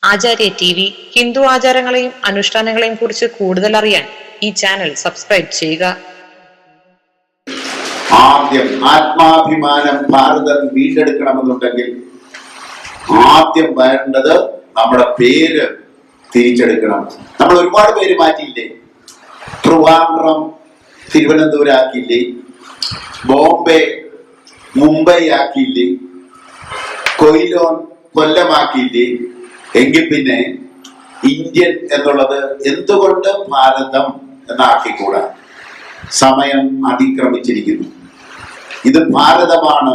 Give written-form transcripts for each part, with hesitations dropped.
ആചാര്യ TV Hindu ആചാരങ്ങളെയും അനുഷ്ഠാനങ്ങളെയും കുറിച്ച് കൂടുതൽ അറിയാൻ ഈ ചാനൽ സബ്സ്ക്രൈബ് ചെയ്യുക. ആദ്യം ആത്മാഭിമാനം ഭാരതം വീണ്ടെടുക്കണമെന്നുണ്ടെങ്കിൽ ആദ്യം വേണ്ടത് നമ്മുടെ പേര് തിരിച്ചെടുക്കണം. നമ്മൾ ഒരുപാട് പേര് മാറ്റിയില്ലേ? ട്രിവാൻഡ്രം തിരുവനന്തപുരം ആക്കിയില്ലേ? ബോംബെ മുംബൈ ആക്കിയില്ലേ? കൊയിലോൺ കൊല്ലമാക്കിയില്ലേ? എങ്കിൽ പിന്നെ ഇന്ത്യൻ എന്നുള്ളത് എന്തുകൊണ്ട് ഭാരതം എന്നാക്കിക്കൂടാ? സമയം അതിക്രമിച്ചിരിക്കുന്നു. ഇത് ഭാരതമാണ്.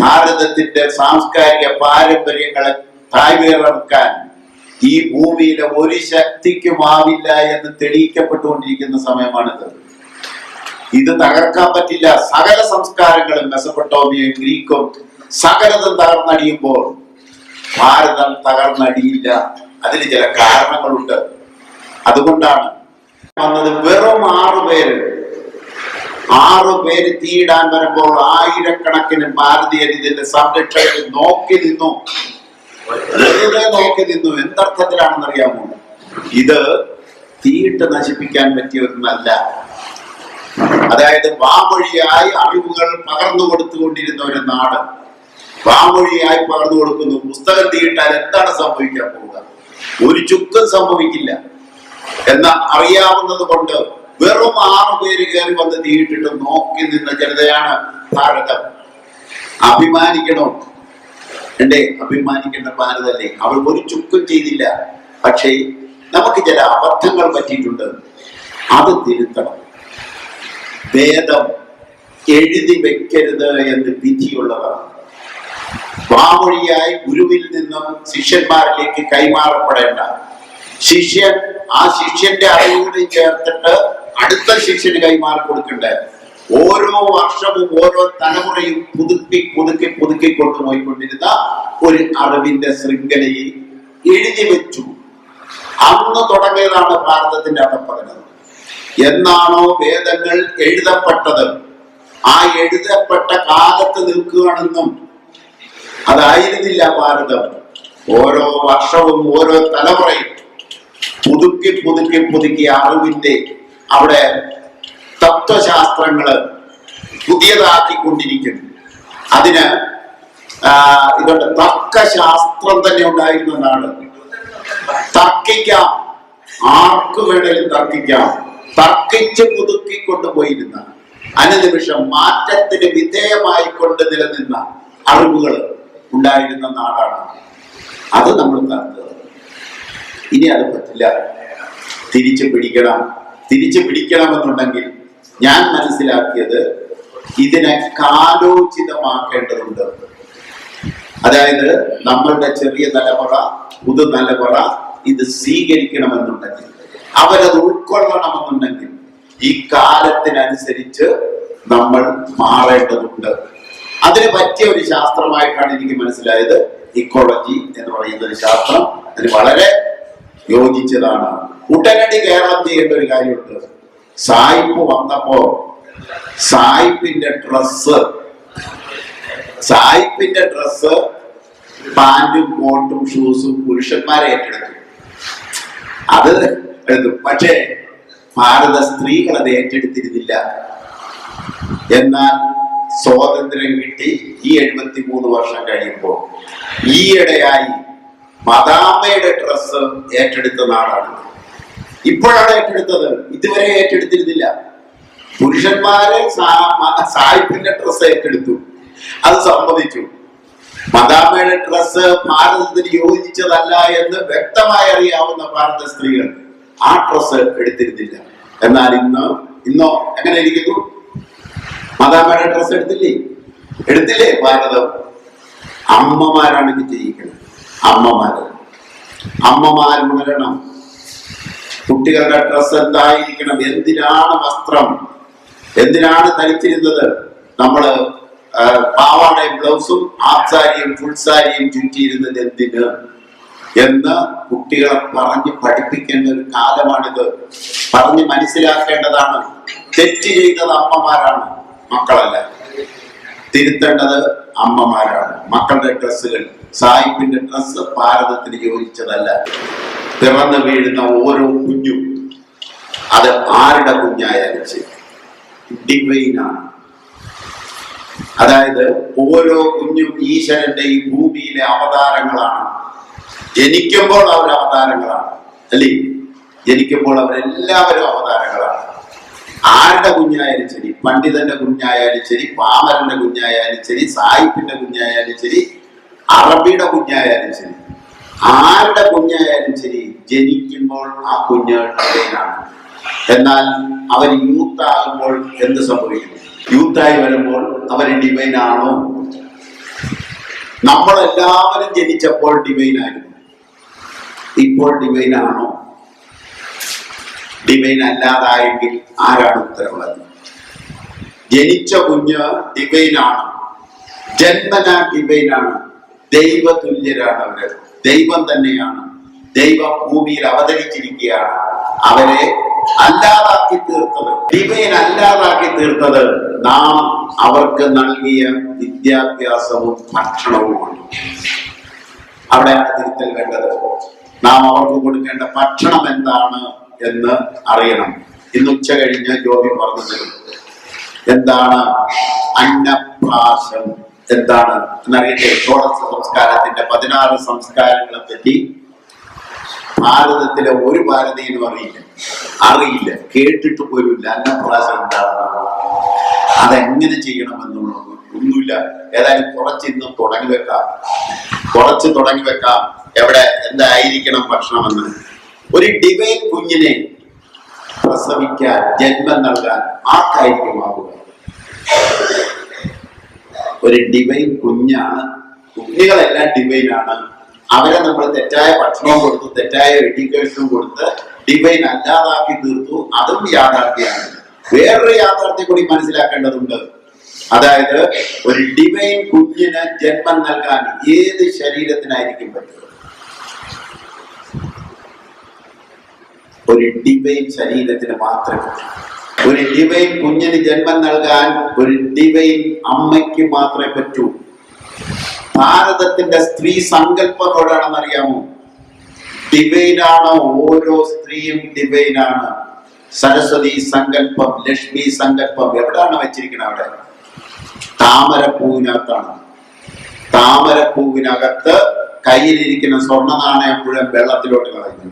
ഭാരതത്തിന്റെ സാംസ്കാരിക പാരമ്പര്യങ്ങളെ താഴ്വേറക്കാൻ ഈ ഭൂമിയിലെ ഒരു ശക്തിക്കുമാവില്ല എന്ന് തെളിയിക്കപ്പെട്ടുകൊണ്ടിരിക്കുന്ന സമയമാണിത്. ഇത് തകർക്കാൻ പറ്റില്ല. സകല സംസ്കാരങ്ങളും മെസപ്പൊട്ടോമിയയും ഗ്രീക്കും സകലതും തകർന്നടിയുമ്പോൾ ഭാരതം തകർന്നടിയില്ല. അതിന് ചില കാരണങ്ങളുണ്ട്. അതുകൊണ്ടാണ് വന്നത്. വെറും 6 പേര് തീയിടാൻ വരുമ്പോൾ ആയിരക്കണക്കിന് ഭാരതീയർ ഇതിന്റെ സംരക്ഷകർ നോക്കി നിന്നു. എന്തർത്ഥത്തിലാണെന്നറിയാമോ? ഇത് തീയിട്ട് നശിപ്പിക്കാൻ പറ്റിയതൊന്നല്ല. അതായത് വാമൊഴിയായി അറിവുകൾ പകർന്നു കൊടുത്തുകൊണ്ടിരുന്ന ഒരു നാട് വാമൊഴിയായി പകർന്നു കൊടുക്കുന്നു. പുസ്തകം തീയിട്ടാൽ എന്താണ് സംഭവിക്കാൻ പോവുക? ഒരു ചുക്കും സംഭവിക്കില്ല എന്ന് അറിയാവുന്നത് കൊണ്ട് വെറും 6 പേര് കയറി വന്ന് തീയിട്ടിട്ട് നോക്കി നിന്ന ജനതയാണ് ഭാരതം. അഭിമാനിക്കണോ? എന്റെ അഭിമാനിക്കേണ്ട ഭാരതല്ലേ? അവൾ ഒരു ചുക്കും ചെയ്തില്ല. പക്ഷേ നമുക്ക് ചില അബദ്ധങ്ങൾ പറ്റിയിട്ടുണ്ട്. അത് തിരുത്തണം. വേദം എഴുതി വെക്കരുത് എന്ന് വിധിയുള്ളതാണ്. വാമൊഴിയായി ഗുരുവിൽ നിന്നും ശിഷ്യന്മാരിലേക്ക് കൈമാറപ്പെടേണ്ട ശിഷ്യൻ ആ ശിഷ്യന്റെ അറിവുകൂടി ചേർത്തിട്ട് അടുത്ത ശിഷ്യന് കൈമാറി കൊടുക്കണ്ടേ? ഓരോ വർഷവും ഓരോ തലമുറയും പുതുക്കി കൊണ്ടുപോയിക്കൊണ്ടിരുന്ന ഒരു അറിവിന്റെ ശൃംഖലയിൽ എഴുതി വെച്ചു. അന്ന് തുടങ്ങിയതാണ് ഭാരതത്തിന്റെ അധപ്പതനം. എന്നാണോ വേദങ്ങൾ എഴുതപ്പെട്ടത്, ആ എഴുതപ്പെട്ട കാലത്ത് നിൽക്കുകയാണെന്നും അതായിരുന്നില്ല ഭാരതം. ഓരോ വർഷവും ഓരോ തലമുറയും പുതുക്കി അറിവിന്റെ അവിടെ തത്വശാസ്ത്രങ്ങള് പുതിയതാക്കിക്കൊണ്ടിരിക്കുന്നു. അതിന് ഇതുകൊണ്ട് തർക്കശാസ്ത്രം തന്നെ ഉണ്ടായിരുന്നതാണ്. തർക്കിക്കാം, ആർക്ക് വേണേലും തർക്കിക്കാം. തർക്കിച്ച് പുതുക്കി കൊണ്ടുപോയിരുന്ന അനുനിമിഷം മാറ്റത്തിന് വിധേയമായിക്കൊണ്ട് നിലനിന്ന അറിവുകൾ ഉണ്ടായിരുന്ന നാടാണ്. അത് നമ്മൾ കണ്ടത്. ഇനി അത് പറ്റില്ല. തിരിച്ചു പിടിക്കണമെന്നുണ്ടെങ്കിൽ ഞാൻ മനസ്സിലാക്കിയത് ഇതിനെ കാലോചിതമാക്കേണ്ടതുണ്ട്. അതായത് നമ്മളുടെ ചെറിയ തലമുറ, പുതുതലമുറ ഇത് സ്വീകരിക്കണമെന്നുണ്ടെങ്കിൽ, അവരത് ഉൾക്കൊള്ളണമെന്നുണ്ടെങ്കിൽ ഈ കാലത്തിനനുസരിച്ച് നമ്മൾ മാറേണ്ടതുണ്ട്. അതിന് പറ്റിയ ഒരു ശാസ്ത്രമായിട്ടാണ് എനിക്ക് മനസ്സിലായത് ഇക്കോളജി എന്ന് പറയുന്ന ഒരു ശാസ്ത്രം. അതിന് വളരെ യോജിച്ചതാണ്. ഉടനടി കേരളം ചെയ്യേണ്ട ഒരു കാര്യമുണ്ട്. സായിപ്പ് വന്നപ്പോ സായിപ്പിന്റെ ഡ്രസ്സ് പാന്റും കോട്ടും ഷൂസും പുരുഷന്മാരെ ഏറ്റെടുത്തു. അത് എടുത്തു. പക്ഷേ ഭാരത സ്ത്രീകൾ അത് ഏറ്റെടുത്തിരുന്നില്ല. എന്നാൽ സ്വാതന്ത്ര്യം കിട്ടി ഈ 73 വർഷം കഴിയുമ്പോൾ ഈയിടെയായി മദാമയുടെ ഡ്രസ്സ് ഏറ്റെടുത്ത നാടാണ്. ഇപ്പോഴാണ് ഏറ്റെടുത്തത്. ഇതുവരെ ഏറ്റെടുത്തിരുന്നില്ല. പുരുഷന്മാരെ സായിപ്പിന്റെ ഡ്രസ്സ് ഏറ്റെടുത്തു. അത് സമ്മതിച്ചു. മദാമയുടെ ഡ്രസ്സ് ഭാരതത്തിന് യോജിച്ചതല്ല എന്ന് വ്യക്തമായി അറിയാവുന്ന ഭാരത സ്ത്രീകൾ ആ ഡ്രസ്സ് എടുത്തിരുന്നില്ല. എന്നാൽ ഇന്നോ എങ്ങനെ ഇരിക്കുന്നു? മദാമയുടെ ഡ്രസ്സ് എടുത്തില്ലേ ഭാരതം? അമ്മമാരാണ് ഇത് ചെയ്യിക്കുന്നത്. അമ്മമാർ ഉണരണം. കുട്ടികളുടെ ഡ്രസ്സ് എന്തായിരിക്കണം? എന്തിനാണ് വസ്ത്രം? എന്തിനാണ് ധരിച്ചിരുന്നത്? നമ്മള് പാവാടയും ബ്ലൗസും ഹാഫ് സാരിയും ഫുൾ സാരിയും ചുറ്റിയിരുന്നത് എന്തിന് എന്ന് കുട്ടികളെ പറഞ്ഞ് പഠിപ്പിക്കേണ്ട ഒരു കാലമാണിത്. പറഞ്ഞ് മനസ്സിലാക്കേണ്ടതാണ്. തെറ്റ് ചെയ്തത് അമ്മമാരാണ്, മക്കളല്ല. തിരുത്തേണ്ടത് അമ്മമാരാണ്. മക്കളുടെ ഡ്രസ്സുകൾ, സായിപ്പിന്റെ ഡ്രസ്സ് ഭാരതത്തിന് യോജിച്ചതല്ല. പിറന്നു വീഴുന്ന ഓരോ കുഞ്ഞും അത് ആരുടെ കുഞ്ഞായാലും ശരി ഡിവൈനാണ്. അതായത് ഓരോ കുഞ്ഞും ഈശ്വരന്റെ ഈ ഭൂമിയിലെ അവതാരങ്ങളാണ്. ജനിക്കുമ്പോൾ അവർ അവതാരങ്ങളാണ്, അല്ലേ? ജനിക്കുമ്പോൾ അവരെല്ലാവരും അവതാരങ്ങളാണ്. ആരുടെ കുഞ്ഞായാലും ശരി, പണ്ഡിതന്റെ കുഞ്ഞായാലും ശരി, പാമരന്റെ കുഞ്ഞായാലും ശരി, സായിപ്പിന്റെ കുഞ്ഞായാലും ശരി, അറബിയുടെ കുഞ്ഞായാലും ശരി, ആരുടെ കുഞ്ഞായാലും ശരി, ജനിക്കുമ്പോൾ ആ കുഞ്ഞ് ഡിവൈനാണ്. എന്നാൽ അവർ യൂത്ത് ആകുമ്പോൾ എന്ത് സംഭവിക്കുന്നു? യൂത്തായി വരുമ്പോൾ അവർ ഡിവൈൻ ആണോ? നമ്മളെല്ലാവരും ജനിച്ചപ്പോൾ ഡിവൈൻ ആയിരുന്നു, ഇപ്പോൾ ഡിവൈൻ ആണോ? ഡിവൈൻ അല്ലാതായെങ്കിൽ ആരാണ് ഉത്തരവാദി? ജനിച്ച കുഞ്ഞ് ഡിവൈനാണ്, ജന്മന ഡിവൈനാണ്, ദൈവതുല്യരാണ്. അവര് ദൈവം തന്നെയാണ്. ദൈവം ഭൂമിയിൽ അവതരിച്ചിരിക്കുകയാണ്. അവരെ അല്ലാതാക്കി തീർത്തത്, ഡിവൈൻ അല്ലാതാക്കി തീർത്തത് നാം അവർക്ക് നൽകിയ വിദ്യാഭ്യാസവും ഭക്ഷണവുമാണ്. അവിടെയാണ് തിരുത്തൽ വേണ്ടത്. നാം അവർക്ക് കൊടുക്കേണ്ട ഭക്ഷണം എന്താണ് എന്ന് അറിയണം. ഇന്ന് ഉച്ച കഴിഞ്ഞ് ജോബി പറഞ്ഞത് എന്താണ് അന്നപ്രാശം എന്താണ് എന്നറിയട്ടെ. ഷോഡശ സംസ്കാരത്തിന്റെ 16 സംസ്കാരങ്ങളെ പറ്റി ഭാരതത്തിലെ ഒരു ഭാരതീയനും അറിയില്ല, കേട്ടിട്ട് പോലുമില്ല. അന്നപ്രാശം എന്താണ്, അതെങ്ങനെ ചെയ്യണമെന്നുള്ളത് ഒന്നുമില്ല. ഏതായാലും കുറച്ച് തുടങ്ങി വെക്കാം. എവിടെ എന്തായിരിക്കണം ഭക്ഷണമെന്ന്. ഒരു ഡിവൈൻ കുഞ്ഞിനെ പ്രസവിക്കാൻ, ജന്മം നൽകാൻ ആർക്കായിരിക്കും ആവുക? ഒരു ഡിവൈൻ കുഞ്ഞാണ്. കുഞ്ഞുങ്ങളെല്ലാം ഡിവൈനാണ്. അവരെ നമ്മൾ തെറ്റായ ഭക്ഷണവും കൊടുത്തു, തെറ്റായ എഡ്യൂക്കേഷനും കൊടുത്ത് ഡിവൈൻ അല്ലാതാക്കി തീർത്തു. അതും യാഥാർത്ഥ്യമാണ്. വേറൊരു യാഥാർത്ഥ്യം കൂടി മനസ്സിലാക്കേണ്ടതുണ്ട്. അതായത് ഒരു ഡിവൈൻ കുഞ്ഞിന് ജന്മം നൽകാൻ ഏത് ശരീരത്തിനായിരിക്കും പറ്റുക? ഒരു ഡിവൈൻ ശരീരത്തിന് മാത്രമേ. ഒരു ഡിവൈൻ കുഞ്ഞിന് ജന്മം നൽകാൻ ഒരു ഡിവൈൻ അമ്മയ്ക്ക് മാത്രമേ പറ്റൂ. ഭാരതത്തിന്റെ സ്ത്രീ സങ്കല്പത്തോടാണെന്ന് അറിയാമോ? ഡിവൈനാണ്. ഓരോ സ്ത്രീയും ഡിവൈനാണ്. സരസ്വതി സങ്കല്പം, ലക്ഷ്മി സങ്കല്പം എവിടാണ് വെച്ചിരിക്കുന്നത്? അവിടെ താമരപ്പൂവിനകത്താണ്. താമരപ്പൂവിനകത്ത് കയ്യിലിരിക്കുന്ന സ്വർണ്ണ നാണയം മുഴുവൻ വെള്ളത്തിലോട്ട് കളയുന്നു,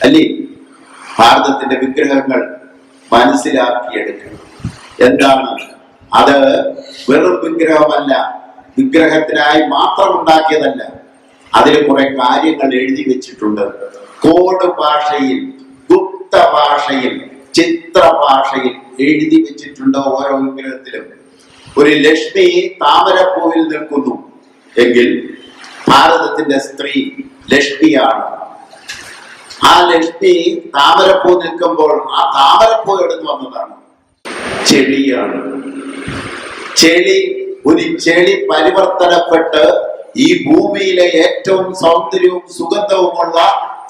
അല്ലേ? ഭാരതത്തിന്റെ വിഗ്രഹങ്ങൾ മനസ്സിലാക്കിയെടുക്കണം. എന്താണ് അത്? വെറും വിഗ്രഹമല്ല, വിഗ്രഹത്തിനായി മാത്രം ഉണ്ടാക്കിയതല്ല. അതിൽ കുറെ കാര്യങ്ങൾ എഴുതി വെച്ചിട്ടുണ്ട്. കോഡ് ഭാഷയിൽ, ഗുപ്ത ഭാഷയിൽ, ചിത്രഭാഷയിൽ എഴുതി വെച്ചിട്ടുണ്ട്. ഓരോ വിഗ്രഹത്തിലും ഒരു ലക്ഷ്മി താമരപ്പൂവിൽ നിൽക്കുന്നു എങ്കിൽ ഭാരതത്തിന്റെ സ്ത്രീ ലക്ഷ്മിയാണ്. ആ ലക്ഷ്മി താമരപ്പൂ നിൽക്കുമ്പോൾ ആ താമരപ്പൂ എടുത്തു വന്നതാണ് ചെളിയാണ്. ഒരു ചെളി പരിവർത്തനപ്പെട്ട് ഈ ഭൂമിയിലെ ഏറ്റവും സൗന്ദര്യവും സുഗന്ധവുമുള്ള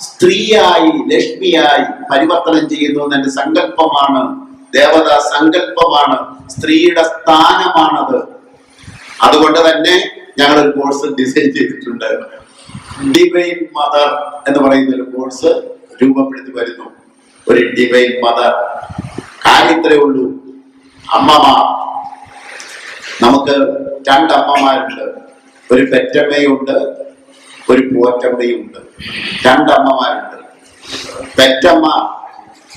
സ്ത്രീയായി, ലക്ഷ്മിയായി പരിവർത്തനം ചെയ്യുന്നു എന്ന സങ്കല്പമാണ്. ദേവതാ സങ്കല്പമാണ്. സ്ത്രീയുടെ സ്ഥാനമാണത്. അതുകൊണ്ട് തന്നെ ഞങ്ങൾ ഒരു കോഴ്സ് ഡിസൈൻ ചെയ്തിട്ടുണ്ട്. ഡിവൈൻ മദർ എന്ന് പറയുന്ന ഒരു കോഴ്സ് രൂപപ്പെടുത്തി വരുന്നു. ഒരു ഡിവൈൻ മദർ. കാര്യം ഇത്രേ ഉള്ളൂ. അമ്മമാർ, നമുക്ക് 2 അമ്മമാരുണ്ട്. ഒരു പെറ്റമ്മയുണ്ട്, ഒരു പോറ്റമ്മയുണ്ട്. 2 അമ്മമാരുണ്ട്.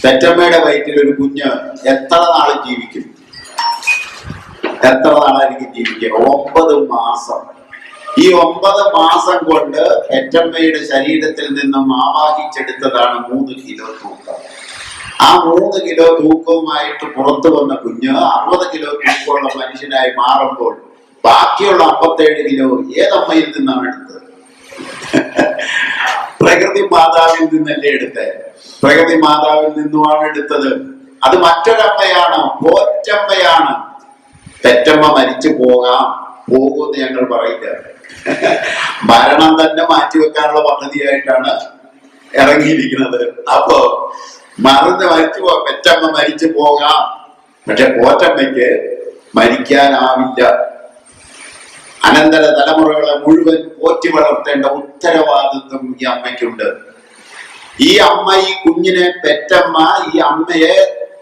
പെറ്റമ്മയുടെ വയറ്റിൽ ഒരു കുഞ്ഞ് എത്ര നാൾ ജീവിക്കും? എത്ര നാളായിരിക്കും ജീവിക്കുക? 9 മാസം. ഈ 9 മാസം കൊണ്ട് പെറ്റമ്മയുടെ ശരീരത്തിൽ നിന്നും ആവാഹിച്ചെടുത്തതാണ് 3 കിലോ തൂക്കം. ആ 3 കിലോ തൂക്കവുമായിട്ട് പുറത്തു വന്ന കുഞ്ഞ് 60 കിലോ തൂക്കമുള്ള മനുഷ്യനായി മാറുമ്പോൾ ബാക്കിയുള്ള 57 കിലോ ഏതമ്മയിൽ നിന്നാണ് എടുത്തത്? പ്രകൃതി മാതാവിൽ നിന്നല്ലേ എടുത്തത്? പ്രകൃതി മാതാവിൽ നിന്നുമാണ് എടുത്തത്. അത് മറ്റൊരമ്മയാണ്, പോറ്റമ്മയാണ്. പെറ്റമ്മ മരിച്ചു പോകുമെന്ന് ഞങ്ങൾ പറയില്ല. മരണം തന്നെ മാറ്റിവെക്കാനുള്ള പദ്ധതിയായിട്ടാണ് ഇറങ്ങിയിരിക്കുന്നത്. അപ്പോ പെറ്റമ്മ മരിച്ചു പോകാം, പക്ഷെ പോറ്റമ്മയ്ക്ക് മരിക്കാനാവില്ല. അനന്തര തലമുറകളെ മുഴുവൻ പോറ്റി വളർത്തേണ്ട ഉത്തരവാദിത്വം ഈ അമ്മയ്ക്കുണ്ട്. ഈ അമ്മ, ഈ കുഞ്ഞിനെ പെറ്റമ്മ, ഈ അമ്മയെ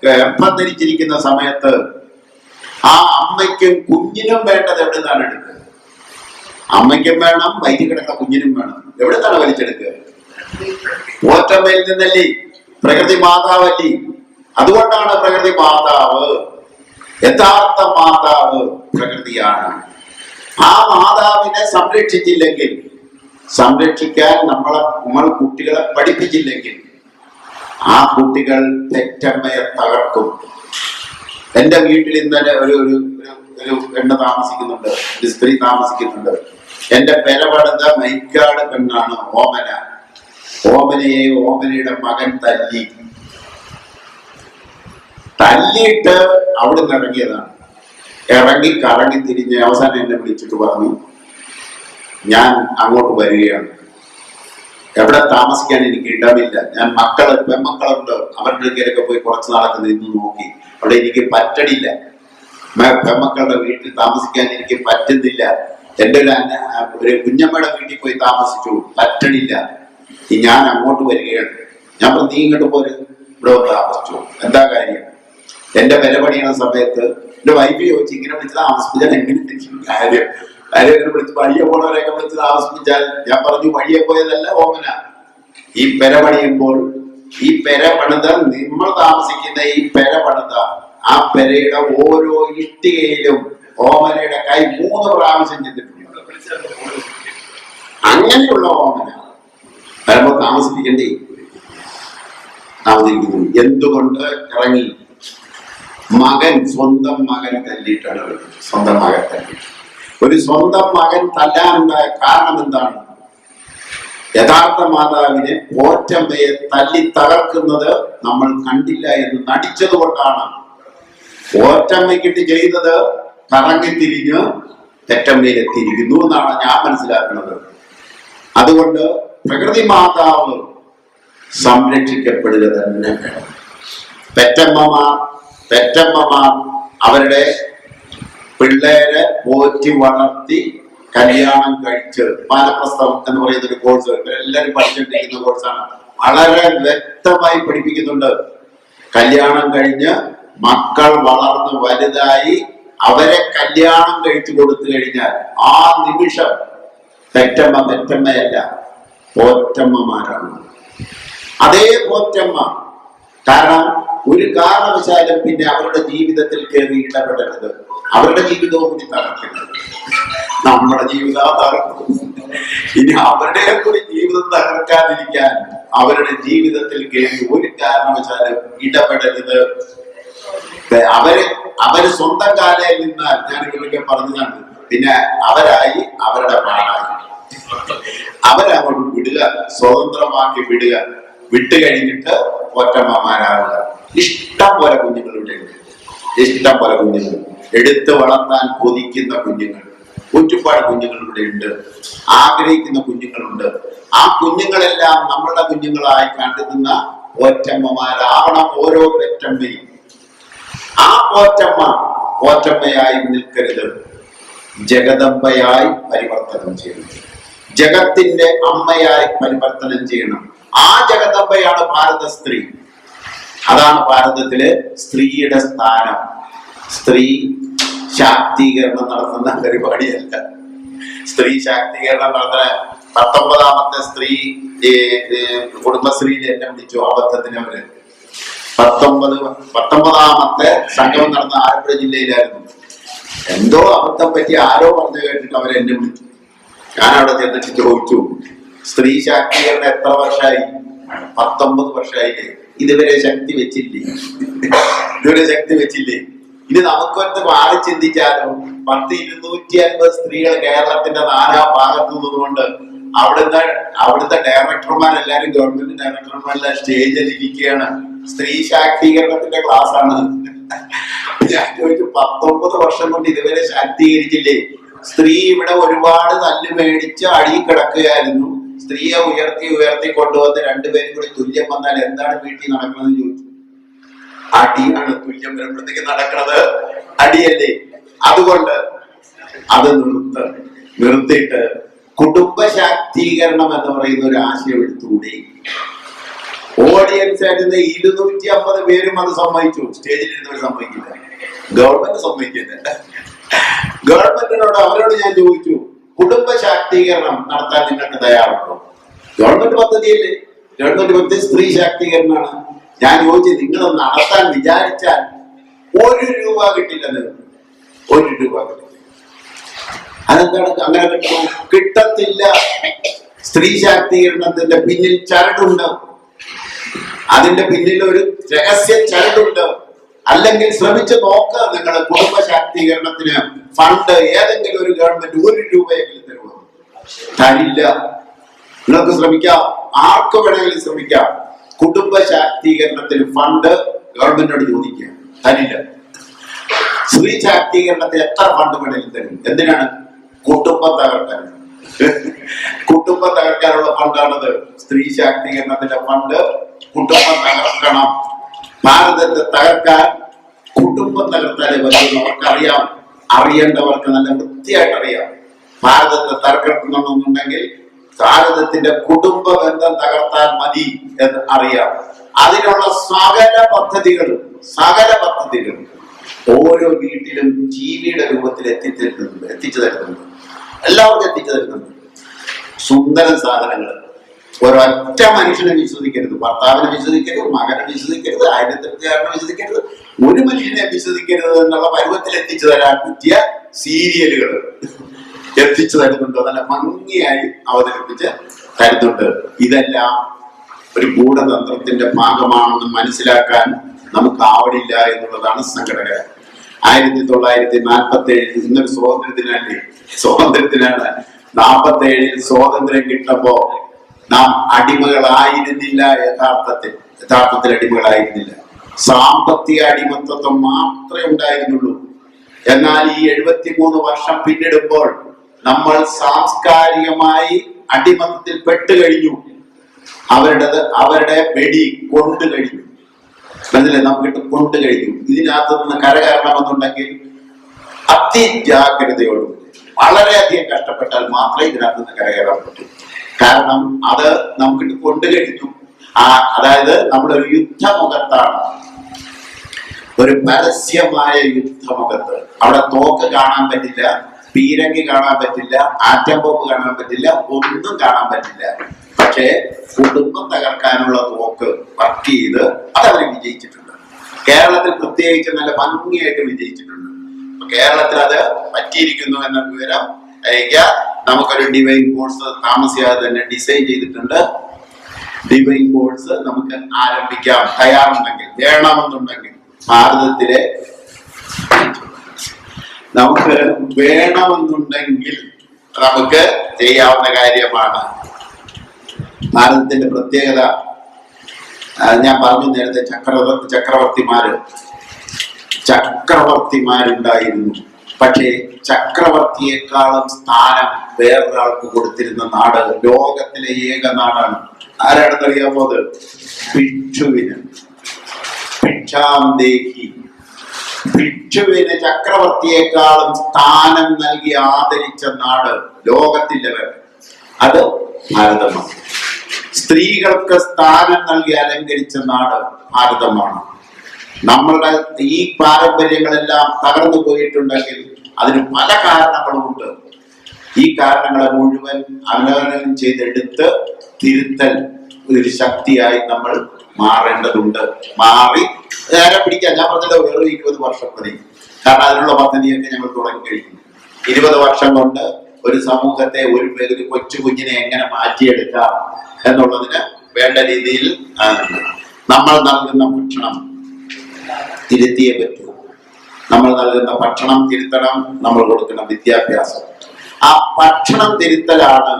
ഗർഭം ധരിച്ചിരിക്കുന്ന സമയത്ത് ആ അമ്മയ്ക്കും കുഞ്ഞിനും വേണ്ടത് എവിടെ നിന്നാണ് എടുക്കുക? അമ്മയ്ക്കും വേണം, വയറ്റിൽ കിടക്കുന്ന കുഞ്ഞിനും വേണം. എവിടെ നിന്നാണ് വലിച്ചെടുക്കുക? പോറ്റമ്മയിൽ നിന്നല്ലേ? പ്രകൃതി മാതാവല്ലേ? അതുകൊണ്ടാണ് പ്രകൃതി മാതാവ്. യഥാർത്ഥ മാതാവ് പ്രകൃതിയാണ്. ആ മാതാവിനെ സംരക്ഷിച്ചില്ലെങ്കിൽ, സംരക്ഷിക്കാൻ നമ്മൾ കുട്ടികളെ പഠിപ്പിച്ചില്ലെങ്കിൽ, ആ കുട്ടികൾ പെറ്റമ്മയെ തകർക്കും. എന്റെ വീട്ടിൽ ഇന്നലെ ഒരു പെണ്ണ താമസിക്കുന്നുണ്ട്, ഒരു സ്ത്രീ താമസിക്കുന്നുണ്ട്. എന്റെ പെരപടുത്ത മൈക്കാട് പെണ്ണാണ് ഓമന. ഓമനയെ ഓമനയുടെ മകൻ തല്ലിയിട്ട് അവിടുന്ന് ഇറങ്ങിയതാണ്. ഇറങ്ങി കറങ്ങി തിരിഞ്ഞ് അവസാനം എന്നെ വിളിച്ചിട്ട് പറഞ്ഞു, ഞാൻ അങ്ങോട്ട് വരികയാണ്, എവിടെ താമസിക്കാൻ എനിക്ക് ഇടമില്ല, ഞാൻ പെമ്മക്കളുണ്ട്, അവരുടെ അടുക്കലൊക്കെ പോയി കുറച്ച് നാളൊക്കെ നിന്ന് നോക്കി, അവിടെ എനിക്ക് പറ്റണില്ല, പെമ്മക്കളുടെ വീട്ടിൽ താമസിക്കാൻ എനിക്ക് പറ്റുന്നില്ല, എന്റെ ഒരു കുഞ്ഞമ്മയുടെ വീട്ടിൽ പോയി താമസിച്ചു, പറ്റണില്ല, ഞാൻ അങ്ങോട്ട് വരികയാണ്. ഞാൻ പറഞ്ഞു, നീ ഇങ്ങോട്ട് പോര്, ഇവിടെ വന്ന് താമസിച്ചു, എന്താ കാര്യം? എന്റെ വില പണിയുന്ന സമയത്ത് എന്റെ വൈഫ് ചോദിച്ചു, ഇങ്ങനെ വിളിച്ച് താമസിപ്പിച്ചാൽ എങ്ങനെ കാര്യം ഇങ്ങനെ വിളിച്ച് വഴിയെ പോണവരെയൊക്കെ വിളിച്ച് താമസിപ്പിച്ചാൽ? ഞാൻ പറഞ്ഞു, വഴിയെ പോയതല്ല ഓമന. ഈ പെര പണിയുമ്പോൾ, ഈ പെര പണിത, നമ്മൾ താമസിക്കുന്ന ഈ പെര പണിത, ആ പെരയുടെ ഓരോ ഇഷ്ടികയിലും ഓമനയുടെ കൈ 3 പ്രാവശ്യം ചെന്നിട്ടുണ്ട്. അങ്ങനെയുള്ള ഓമന വരുമ്പോൾ താമസിപ്പിക്കണ്ടേ? താമസിക്കുന്നു. എന്തുകൊണ്ട് ഇറങ്ങി? മകൻ, സ്വന്തം മകൻ തല്ലിയിട്ടാണ്. സ്വന്തം മകൻ തല്ലി. ഒരു സ്വന്തം മകൻ തല്ലാനുണ്ടായ കാരണം എന്താണ്? യഥാർത്ഥ മാതാവിനെ, പോറ്റമ്മയെ തല്ലി തകർക്കുന്നത് നമ്മൾ കണ്ടില്ല എന്ന് നടിച്ചത് കൊണ്ടാണ്. പോറ്റമ്മയ്ക്കിട്ട് ചെയ്തത് കറങ്ങി തിരിഞ്ഞ് പെറ്റമ്മയിൽ എത്തിയിരിക്കുന്നു എന്നാണ് ഞാൻ മനസ്സിലാക്കുന്നത്. അതുകൊണ്ട് പ്രകൃതി മാതാവ് സംരക്ഷിക്കപ്പെടുക തന്നെ വേണം. പെറ്റമ്മമാർ അവരുടെ പിള്ളേരെ പോറ്റി വളർത്തി കല്യാണം കഴിച്ച്, വാനപ്രസ്ഥം എന്ന് പറയുന്ന ഒരു കോഴ്സ് ഇവരെല്ലാവരും പഠിച്ചിട്ടിരിക്കുന്ന കോഴ്സാണ്. വളരെ വ്യക്തമായി പഠിപ്പിക്കുന്നുണ്ട്. കല്യാണം കഴിഞ്ഞ് മക്കൾ വളർന്ന് വലുതായി അവരെ കല്യാണം കഴിച്ചു കൊടുത്തു കഴിഞ്ഞാൽ ആ നിമിഷം പെറ്റമ്മയല്ല, പോറ്റമ്മമാരാണ്. അതേ പോറ്റമ്മ. കാരണം ഒരു കാരണവശാലും പിന്നെ അവരുടെ ജീവിതത്തിൽ കയറി ഇടപെടരുത്. അവരുടെ ജീവിതവും കൂടി തകർക്കരുത്. നമ്മുടെ ജീവിതം തകർക്കും. ഇനി അവരുടെ കൂടി ജീവിതം തകർക്കാതിരിക്കാൻ അവരുടെ ജീവിതത്തിൽ കയറി ഒരു കാരണവശാലും ഇടപെടരുത്. അവര് സ്വന്തം കാലയിൽ നിന്നാൽ, ഞാൻ ഇവരൊക്കെ പറഞ്ഞതാണ്, പിന്നെ അവരായി അവരുടെ പാടായി അവരങ്ങോട്ട് വിടുക, സ്വതന്ത്രമാക്കി വിടുക. വിട്ട് കഴിഞ്ഞിട്ട് ഒറ്റമ്മമാരാകുക. ഇഷ്ടം പോലെ കുഞ്ഞുങ്ങളുടെ ഉണ്ട്, ഇഷ്ടം പോലെ കുഞ്ഞുങ്ങൾ, എടുത്ത് വളർത്താൻ കൊതിക്കുന്ന കുഞ്ഞുങ്ങൾ, ഒരുപാട് കുഞ്ഞുങ്ങളിവിടെ ഉണ്ട്, ആഗ്രഹിക്കുന്ന കുഞ്ഞുങ്ങളുണ്ട്. ആ കുഞ്ഞുങ്ങളെല്ലാം നമ്മളുടെ കുഞ്ഞുങ്ങളായി കണ്ടുന്ന ഒറ്റമ്മമാരാവണം ഓരോ പെറ്റമ്മയും. ആ പോറ്റമ്മയായി നിൽക്കരുത്, ജഗദമ്പയായി പരിവർത്തനം ചെയ്യണം. ജഗത്തിന്റെ അമ്മയായി പരിവർത്തനം ചെയ്യണം. ആ ജഗദമ്പയാണ് ഭാരത സ്ത്രീ. അതാണ് ഭാരതത്തിലെ സ്ത്രീയുടെ സ്ഥാനം. സ്ത്രീ ശാക്തീകരണം നടത്തുന്ന പരിപാടിയല്ല. സ്ത്രീ ശാക്തീകരണം നടത്തുന്ന 19ാമത്തെ സ്ത്രീ കുടുംബശ്രീയിൽ എന്നെ വിളിച്ചു അബദ്ധത്തിന്. അവര് 19ാമത്തെ സംഗമം നടന്ന ആലപ്പുഴ ജില്ലയിലായിരുന്നു. എന്തോ അബദ്ധം പറ്റി ആരോ പറഞ്ഞു കേട്ടിട്ട് അവരെന്നെ വിളിച്ചു. ഞാൻ അവിടെ ചെന്നിട്ട് ചോദിച്ചു, സ്ത്രീ ശാക്തീകരണം എത്ര വർഷമായി? 19 വർഷമായില്ലേ? ഇതുവരെ ശക്തി വെച്ചില്ലേ? ഇനി നമുക്കൊന്ന് മാറി ചിന്തിച്ചാലോ? 250 സ്ത്രീകൾ കേരളത്തിന്റെ 4 ഭാഗത്തു നിന്നുകൊണ്ട് അവിടുത്തെ ഡയറക്ടർമാരെല്ലാരും, ഗവൺമെന്റ് ഡയറക്ടർമാരെല്ലാം സ്റ്റേജിൽ ഇരിക്കുകയാണ്. സ്ത്രീ ശാക്തീകരണത്തിന്റെ ക്ലാസ് ആണ്. ഞാൻ ചോദിച്ചു, 19 വർഷം കൊണ്ട് ഇതുവരെ ശാക്തീകരിച്ചില്ലേ? സ്ത്രീ ഇവിടെ ഒരുപാട് തല്ല് മേടിച്ച് അടി കിടക്കുകയായിരുന്നു. സ്ത്രീയെ ഉയർത്തി കൊണ്ടുവന്ന് 2 പേരും കൂടി തുല്യം വന്നാൽ എന്താണ് വീട്ടിൽ നടക്കണമെന്ന് ചോദിച്ചു. അടിയാണ്. തുല്യം വരുമ്പോഴത്തേക്ക് നടക്കുന്നത് അടിയല്ലേ? അതുകൊണ്ട് അത് നിർത്ത. നിർത്തിയിട്ട് കുടുംബ ശാക്തീകരണം എന്ന് പറയുന്ന ഒരു ആശയം എടുത്തുകൂടി. ഓഡിയൻസ് ആയിരുന്ന 250 പേരും അത് സമ്മതിച്ചു. സ്റ്റേജിൽ ഇരുന്നവർ സമ്മതിക്കില്ല, ഗവൺമെന്റ് സമ്മതിക്കില്ല. ഗവൺമെന്റിനോട് അവരോട് ഞാൻ ചോദിച്ചു, കുടുംബ ശാക്തീകരണം നടത്താൻ നിങ്ങൾക്ക് തയ്യാറുണ്ടോ? ഗവൺമെന്റ് പദ്ധതിയല്ലേ, ഗവൺമെന്റ് പദ്ധതി സ്ത്രീ ശാക്തീകരണമാണ്. ഞാൻ ചോദിച്ചു, നിങ്ങൾ നടത്താൻ വിചാരിച്ചാൽ 1 രൂപ കിട്ടില്ലെന്ന്. 1 രൂപ കിട്ടില്ല. അതെന്താണ് അങ്ങനെ കിട്ടുമോ? കിട്ടത്തില്ല. സ്ത്രീ ശാക്തീകരണത്തിന്റെ പിന്നിൽ ചരടുണ്ട്, അതിന്റെ പിന്നിൽ ഒരു രഹസ്യ ചരടുണ്ട്. അല്ലെങ്കിൽ ശ്രമിച്ചു നോക്കുക, നിങ്ങൾ കുടുംബ ശാക്തീകരണത്തിന് ഫണ്ട് ഏതെങ്കിലും ഒരു ഗവൺമെന്റ് 1 രൂപയെങ്കിലും തരുമോ? തരില്ല. നിങ്ങൾക്ക് ശ്രമിക്കാം, ആർക്ക് വേണമെങ്കിലും ശ്രമിക്കാം. കുടുംബ ശാക്തീകരണത്തിന് ഫണ്ട് ഗവൺമെന്റിനോട് ചോദിക്കുക, തരില്ല. സ്ത്രീ ശാക്തീകരണത്തിന് എത്ര ഫണ്ട് വേണമെങ്കിലും തരും. എന്തിനാണ്? കുടുംബം തകർക്കാൻ. കുടുംബം തകർക്കാനുള്ള ഫണ്ടാണത്. സ്ത്രീ ശാക്തീകരണത്തിന്റെ ഫണ്ട് കുടുംബം തകർക്കണം. ഭാരതത്തെ തകർക്കാൻ കുടുംബം തകർത്താലേ പറ്റും. അവർക്കറിയാം, അറിയേണ്ടവർക്ക് നല്ല വൃത്തിയായിട്ട് അറിയാം. ഭാരതത്തെ തകർക്കണമെന്നുണ്ടെങ്കിൽ ഭാരതത്തിന്റെ കുടുംബ ബന്ധം തകർത്താൽ മതി എന്ന് അറിയാം. അതിനുള്ള സകല പദ്ധതികളും ഓരോ വീട്ടിലും ജീവിയുടെ രൂപത്തിൽ എത്തിച്ചു തരുന്നുണ്ട്. എല്ലാവർക്കും എത്തിച്ചു തരുന്നുണ്ട്. സുന്ദര സാധനങ്ങൾ. ഒരൊറ്റ മനുഷ്യനെ വിശ്വസിക്കരുത്. ഭർത്താവിനെ വിശ്വസിക്കരുത്, മകനെ വിശ്വസിക്കരുത്, അയൽക്കാരനെ വിശ്വസിക്കരുത്, ഒരു മനുഷ്യനെ വിശ്വസിക്കരുത് എന്നുള്ള പരുവത്തിൽ എത്തിച്ചു തരാൻ പറ്റിയ സീരിയലുകൾ എത്തിച്ചു തരുന്നുണ്ട്. നല്ല ഭംഗിയായി അവതരിപ്പിച്ച് തരുന്നുണ്ട്. ഇതെല്ലാം ഒരു ഗൂഢതന്ത്രത്തിന്റെ ഭാഗമാണെന്ന് മനസ്സിലാക്കാൻ നമുക്ക് ആവണില്ല എന്നുള്ളതാണ് സങ്കടകരം. 1947 ഇന്നൊരു സ്വാതന്ത്ര്യത്തിനാണ്. 47 സ്വാതന്ത്ര്യം കിട്ടുമ്പോ നാം അടിമകളായിരുന്നില്ല. യഥാർത്ഥത്തിൽ അടിമകളായിരുന്നില്ല. സാമ്പത്തിക അടിമത്വം മാത്രമേ ഉണ്ടായിരുന്നുള്ളൂ. എന്നാൽ ഈ 73 വർഷം പിന്നിടുമ്പോൾ നമ്മൾ സാംസ്കാരികമായി അടിമത്തത്തിൽ പെട്ടുകഴിഞ്ഞു. അവരുടെ വെടി കൊണ്ടു കഴിഞ്ഞു. മനസ്സിലായി? നമുക്ക് കൊണ്ടു കഴിഞ്ഞു. ഇതിനകത്ത് നിന്ന് കരകയറണമെന്നുണ്ടെങ്കിൽ അതിജാഗ്രതയോടും വളരെയധികം കഷ്ടപ്പെട്ടാൽ മാത്രമേ ഇതിനകത്ത് നിന്ന് കരകയറാൻ പറ്റൂ. കാരണം അത് നമുക്കിട്ട് കൊണ്ടു കഴിഞ്ഞു. അതായത് നമ്മളൊരു യുദ്ധമുഖത്താണ്, ഒരു പരസ്യമായ യുദ്ധമുഖത്ത്. അവിടെ തോക്ക് കാണാൻ പറ്റില്ല, പീരങ്കി കാണാൻ പറ്റില്ല, ആറ്റം ബോംബ് കാണാൻ പറ്റില്ല, ഒന്നും കാണാൻ പറ്റില്ല. പക്ഷേ കുടുംബം തകർക്കാനുള്ള തോക്ക് വർക്ക് ചെയ്ത് അതവരെ വിജയിച്ചിട്ടുണ്ട്. കേരളത്തിൽ പ്രത്യേകിച്ച് നല്ല ഭംഗിയായിട്ട് വിജയിച്ചിട്ടുണ്ട്. കേരളത്തിൽ അത് പറ്റിയിരിക്കുന്നു എന്ന വിവരം നമുക്കൊരു ഡിവൈൻ കോഴ്സ് താമസിയാതെ തന്നെ ഡിസൈൻ ചെയ്തിട്ടുണ്ട്. ഡിവൈൻ കോഴ്സ് നമുക്ക് ആരംഭിക്കാം, തയ്യാറുണ്ടെങ്കിൽ, വേണമെന്നുണ്ടെങ്കിൽ. ഭാരതത്തിലെ നമുക്ക് വേണമെന്നുണ്ടെങ്കിൽ നമുക്ക് ചെയ്യാവുന്ന കാര്യമാണ്. ഭാരതത്തിന്റെ പ്രത്യേകത ഞാൻ പറഞ്ഞു നേരത്തെ, ചക്രവർത്തിമാരുണ്ടായിരുന്നു. പക്ഷേ ചക്രവർത്തിയെക്കാളും സ്ഥാനം വേറൊരാൾക്ക് കൊടുത്തിരുന്ന നാട് ലോകത്തിലെ ഏക നാടാണ്. ആരാണെന്നറിയാമോ? അത് ഭിക്ഷുവിന്. ഭിക്ഷാന്തേഹി. ഭിക്ഷുവിന് ചക്രവർത്തിയെക്കാളും സ്ഥാനം നൽകി ആദരിച്ച നാട് ലോകത്തിലെ അത് ഭാരതമാണ്. സ്ത്രീകൾക്ക് സ്ഥാനം നൽകി അലങ്കരിച്ച നാട് ഭാരതമാണ്. നമ്മളുടെ ഈ പാരമ്പര്യങ്ങളെല്ലാം തകർന്നു പോയിട്ടുണ്ടെങ്കിൽ അതിന് പല കാരണങ്ങളുമുണ്ട്. ഈ കാരണങ്ങളെ മുഴുവൻ അവലോകനം ചെയ്തെടുത്ത് തിരുത്തൽ ഒരു ശക്തിയായി നമ്മൾ മാറേണ്ടതുണ്ട്. മാറി നേരെ പിടിക്കാൻ ഞാൻ പറഞ്ഞല്ലോ, വേറെ 20 വർഷം മതി. കാരണം അതിനുള്ള പദ്ധതിയൊക്കെ ഞങ്ങൾ തുടങ്ങിക്കഴിഞ്ഞു. 20 വർഷം കൊണ്ട് ഒരു സമൂഹത്തെ, ഒരു കൊച്ചു കുഞ്ഞിനെ എങ്ങനെ മാറ്റിയെടുക്കാം എന്നുള്ളതിന് വേണ്ട രീതിയിൽ നമ്മൾ നൽകുന്ന ഭക്ഷണം തിരുത്തിയേ പറ്റൂ. നമ്മൾ നൽകുന്ന ഭക്ഷണം തിരുത്തണം, നമ്മൾ കൊടുക്കുന്ന വിദ്യാഭ്യാസം. ആ ഭക്ഷണം തിരുത്തലാണ്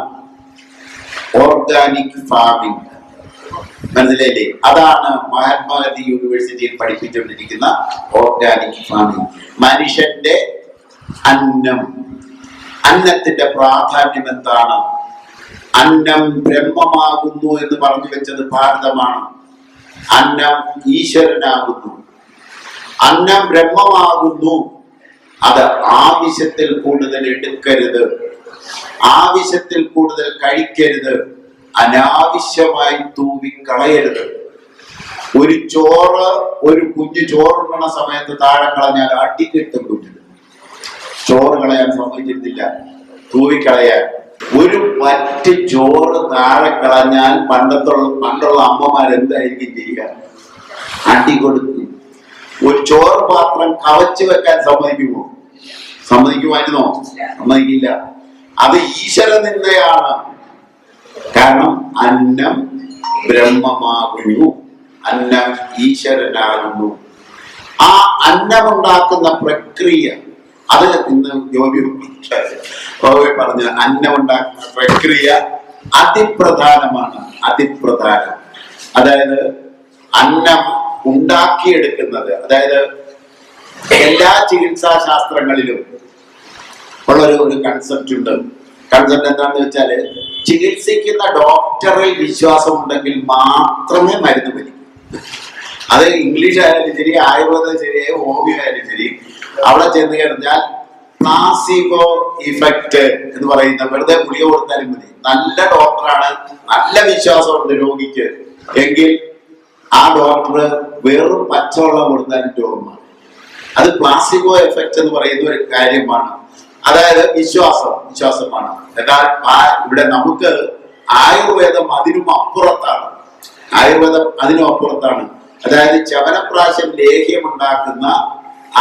ഓർഗാനിക് ഫാമിംഗ്. മനസ്സിലായില്ലേ? അതാണ് മഹാത്മാഗാന്ധി യൂണിവേഴ്സിറ്റിയിൽ പഠിപ്പിച്ചുകൊണ്ടിരിക്കുന്ന ഓർഗാനിക് ഫാമിംഗ്. മനുഷ്യന്റെ അന്നത്തിന്റെ പ്രാധാന്യം എന്താണ്? അന്നം ബ്രഹ്മമാകുന്നു എന്ന് പറഞ്ഞു വെച്ചത് ഭാരതമാണ്. അന്നം ഈശ്വരനാകുന്നു. അന്നം ബ്രഹ്മമാകുന്നു. അത് ആവശ്യത്തിൽ കൂടുതൽ എടുക്കരുത്. ആവശ്യത്തിൽ കൂടുതൽ കഴിക്കരുത്, അനാവശ്യമായി തൂവിക്കളയരുത്. ഒരു ചോറ്, ഒരു കുഞ്ഞ് ചോറുണ്ണണ സമയത്ത് താഴെ കളഞ്ഞാൽ അടിക്കിട്ടും കുഞ്ഞിന്. ചോറ് കളയാൻ സമ്മതിച്ചിട്ടില്ല, തൂവിക്കളയാൻ. ഒരു പറ്റ് ചോറ് താഴെ കളഞ്ഞാൽ പണ്ടുള്ള അമ്മമാർ എന്തായിരിക്കും ചെയ്യുക? അടി കൊടുക്കും. ഒരു ചോറ് പാത്രം കവച്ചു വെക്കാൻ സമ്മതിക്കുമോ? സമ്മതിക്കുമായിരുന്നോ? സമ്മതിക്കില്ല. അത് ഈശ്വര നിന്ദയാണ്. കാരണം അന്നം ബ്രഹ്മമാകുന്നു, അന്നം ഈശ്വരനാകുന്നു. ആ അന്നമുണ്ടാക്കുന്ന പ്രക്രിയ, അത് ഇന്ന് യോഗി പറഞ്ഞ അന്നമുണ്ടാക്കുന്ന പ്രക്രിയ അതിപ്രധാനമാണ്. അതിപ്രധാനം. അതായത് അന്നം ഉണ്ടാക്കിയെടുക്കുന്നത്, അതായത് എല്ലാ ചികിത്സാ ശാസ്ത്രങ്ങളിലും ഉള്ള ഒരു കൺസെപ്റ്റ് ഉണ്ട്. കൺസെപ്റ്റ് എന്താണെന്ന് വെച്ചാല്, ചികിത്സിക്കുന്ന ഡോക്ടറിൽ വിശ്വാസം ഉണ്ടെങ്കിൽ മാത്രമേ മരുന്ന് വരും. അത് ഇംഗ്ലീഷ് ആയാലും ശരി, ആയുർവേദം ശരി, ഹോമിയോ ആയാലും ശരി, അവിടെ ചെന്ന് കഴിഞ്ഞാൽ പ്ലാസിബോ ഇഫക്റ്റ് എന്ന് പറയുന്ന, വെറുതെ ഗുളിക കൊടുത്താലും മതി. നല്ല ഡോക്ടറാണ്, നല്ല വിശ്വാസമുണ്ട് രോഗിക്ക് എങ്കിൽ ആ ഡോക്ടർ വെറും പച്ചവെള്ളം കൊടുത്താലും രോഗമാണ്. അത് പ്ലാസിബോ എഫക്റ്റ് എന്ന് പറയുന്ന ഒരു കാര്യമാണ്. അതായത് വിശ്വാസമാണ്. എന്നാൽ ഇവിടെ നമുക്ക് ആയുർവേദം അതിനും അപ്പുറത്താണ്. ആയുർവേദം അതിനും അപ്പുറത്താണ്. അതായത് ചവനപ്രാശം ലേഹ്യമുണ്ടാക്കുന്ന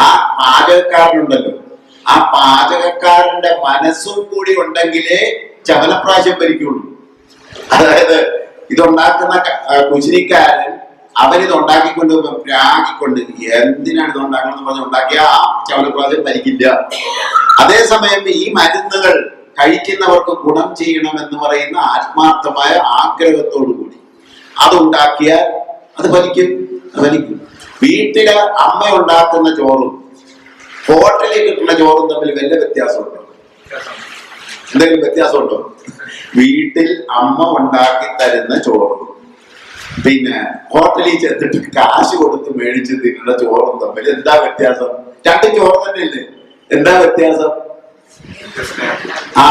ആ പാചകക്കാരനുണ്ടല്ലോ, ആ പാചകക്കാരന്റെ മനസ്സും കൂടി ഉണ്ടെങ്കിലേ ചവനപ്രാശം ഭരിക്കുള്ളൂ. അതായത് ഇതുണ്ടാക്കുന്ന കുശിനിക്കാരൻ അവരിത് ഉണ്ടാക്കിക്കൊണ്ട് പ്രാഗിക്കൊണ്ട് എന്തിനാണ് ഇത് ഉണ്ടാക്കണമെന്ന് പറഞ്ഞ് ഉണ്ടാക്കിയ ആ ചവനപ്രാശം ഭരിക്കില്ല. അതേസമയം ഈ മരുന്നുകൾ കഴിക്കുന്നവർക്ക് ഗുണം ചെയ്യണമെന്ന് പറയുന്ന ആത്മാർത്ഥമായ ആഗ്രഹത്തോടു കൂടി അതുണ്ടാക്കിയാൽ അത് ഫലിക്കും. വീട്ടില് അമ്മ ഉണ്ടാക്കുന്ന ചോറും ഹോട്ടലിൽ കിട്ടുന്ന ചോറും തമ്മിൽ വല്ല വ്യത്യാസമുണ്ടോ? എന്തെങ്കിലും വ്യത്യാസമുണ്ടോ? വീട്ടിൽ അമ്മ ഉണ്ടാക്കി തരുന്ന ചോറും പിന്നെ ഹോട്ടലിൽ ചെന്നിട്ട് കാശ് കൊടുത്ത് മേടിച്ച് തിന്നുന്ന ചോറും തമ്മിൽ എന്താ വ്യത്യാസം? രണ്ടും ചോറ് തന്നെയല്ലേ, എന്താ വ്യത്യാസം? ആ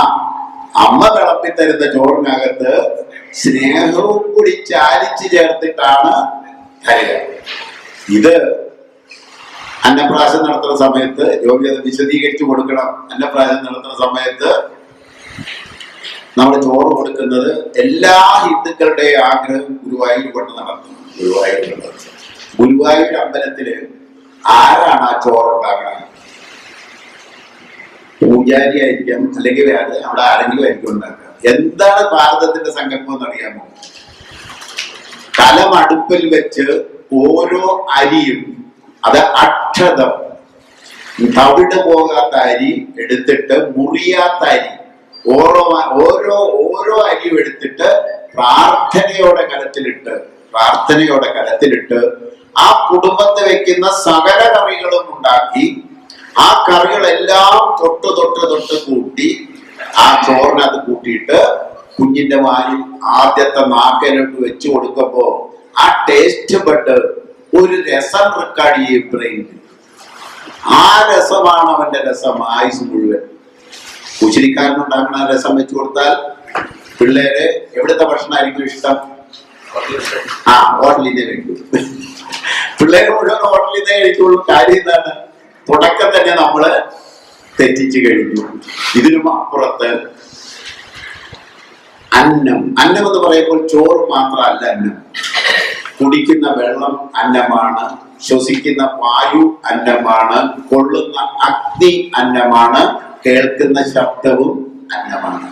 അമ്മ വിളമ്പി തരുന്ന ചോറിനകത്ത് സ്നേഹവും കൂടി ചാലിച്ച് ചേർത്തിട്ടാണ് തരിക. ഇത് അന്നപ്രാശം നടത്തുന്ന സമയത്ത് യോഗി അത് വിശദീകരിച്ചു കൊടുക്കണം. അന്നപ്രാശം നടത്തുന്ന സമയത്ത് നമ്മൾ ചോറ് കൊടുക്കുന്നത് എല്ലാ ഹിന്ദുക്കളുടെയും ആഗ്രഹം ഗുരുവായൂർ കൊണ്ട് നടത്തണം. ഗുരുവായൂർ അമ്പലത്തില് ആരാണ് ആ ചോറുണ്ടാക്കുന്നത്? പൂജാരി ആയിരിക്കാം, അല്ലെങ്കിൽ വേറെ അവിടെ ആരെങ്കിലും ആയിരിക്കും ഉണ്ടാക്കുക. എന്താണ് ഭാരതത്തിന്റെ സങ്കല്പം എന്നറിയാമോ? കലം അടുപ്പിൽ വെച്ച് ഓരോ അരിയും, അത് അക്ഷതം, തവിട് പോകാത്ത അരി എടുത്തിട്ട്, മുറിയാത്ത അരി, ഓരോ അരിയും എടുത്തിട്ട് പ്രാർത്ഥനയോടെ കലത്തിലിട്ട് ആ കുടുംബത്തെ വെക്കുന്ന സകല കറികളും ഉണ്ടാക്കി ആ കറികളെല്ലാം തൊട്ട് കൂട്ടി ആ ചോറിനകത്ത് കൂട്ടിയിട്ട് കുഞ്ഞിന്റെ വായിൽ ആദ്യത്തെ നാക്കലോട്ട് വെച്ചു കൊടുക്കുമ്പോ ആ ടേസ്റ്റ് ബട്ട് ഒരു രസം റെക്കോർഡ് ചെയ്യും ബ്രെയിനിൽ. ആ രസമാണ് അവന്റെ രസം, ആയുസ് മുഴുവൻ. കുശിനിക്കാരനുണ്ടാക്കുന്ന രസം വെച്ചു കൊടുത്താൽ പിള്ളേര് എവിടുത്തെ ഭക്ഷണമായിരിക്കും ഇഷ്ടം? ആ ഹോട്ടലിൽ നിന്ന് കഴിക്കും. പിള്ളേര് മുഴുവൻ ഹോട്ടലിൽ നിന്ന് കഴിക്കുള്ളൂ. കാര്യം എന്താണ്? തുടക്കം തന്നെ നമ്മള് തെറ്റിച്ചു കഴിഞ്ഞു. ഇതിനും അപ്പുറത്ത് അന്നം എന്ന് പറയുമ്പോൾ ചോറ് മാത്രമല്ല അന്നം. കുടിക്കുന്ന വെള്ളം അന്നമാണ്, ശ്വസിക്കുന്ന വായു അന്നമാണ്, കൊള്ളുന്ന അഗ്നി അന്നമാണ്, കേൾക്കുന്ന ശബ്ദവും അന്നമാണ്.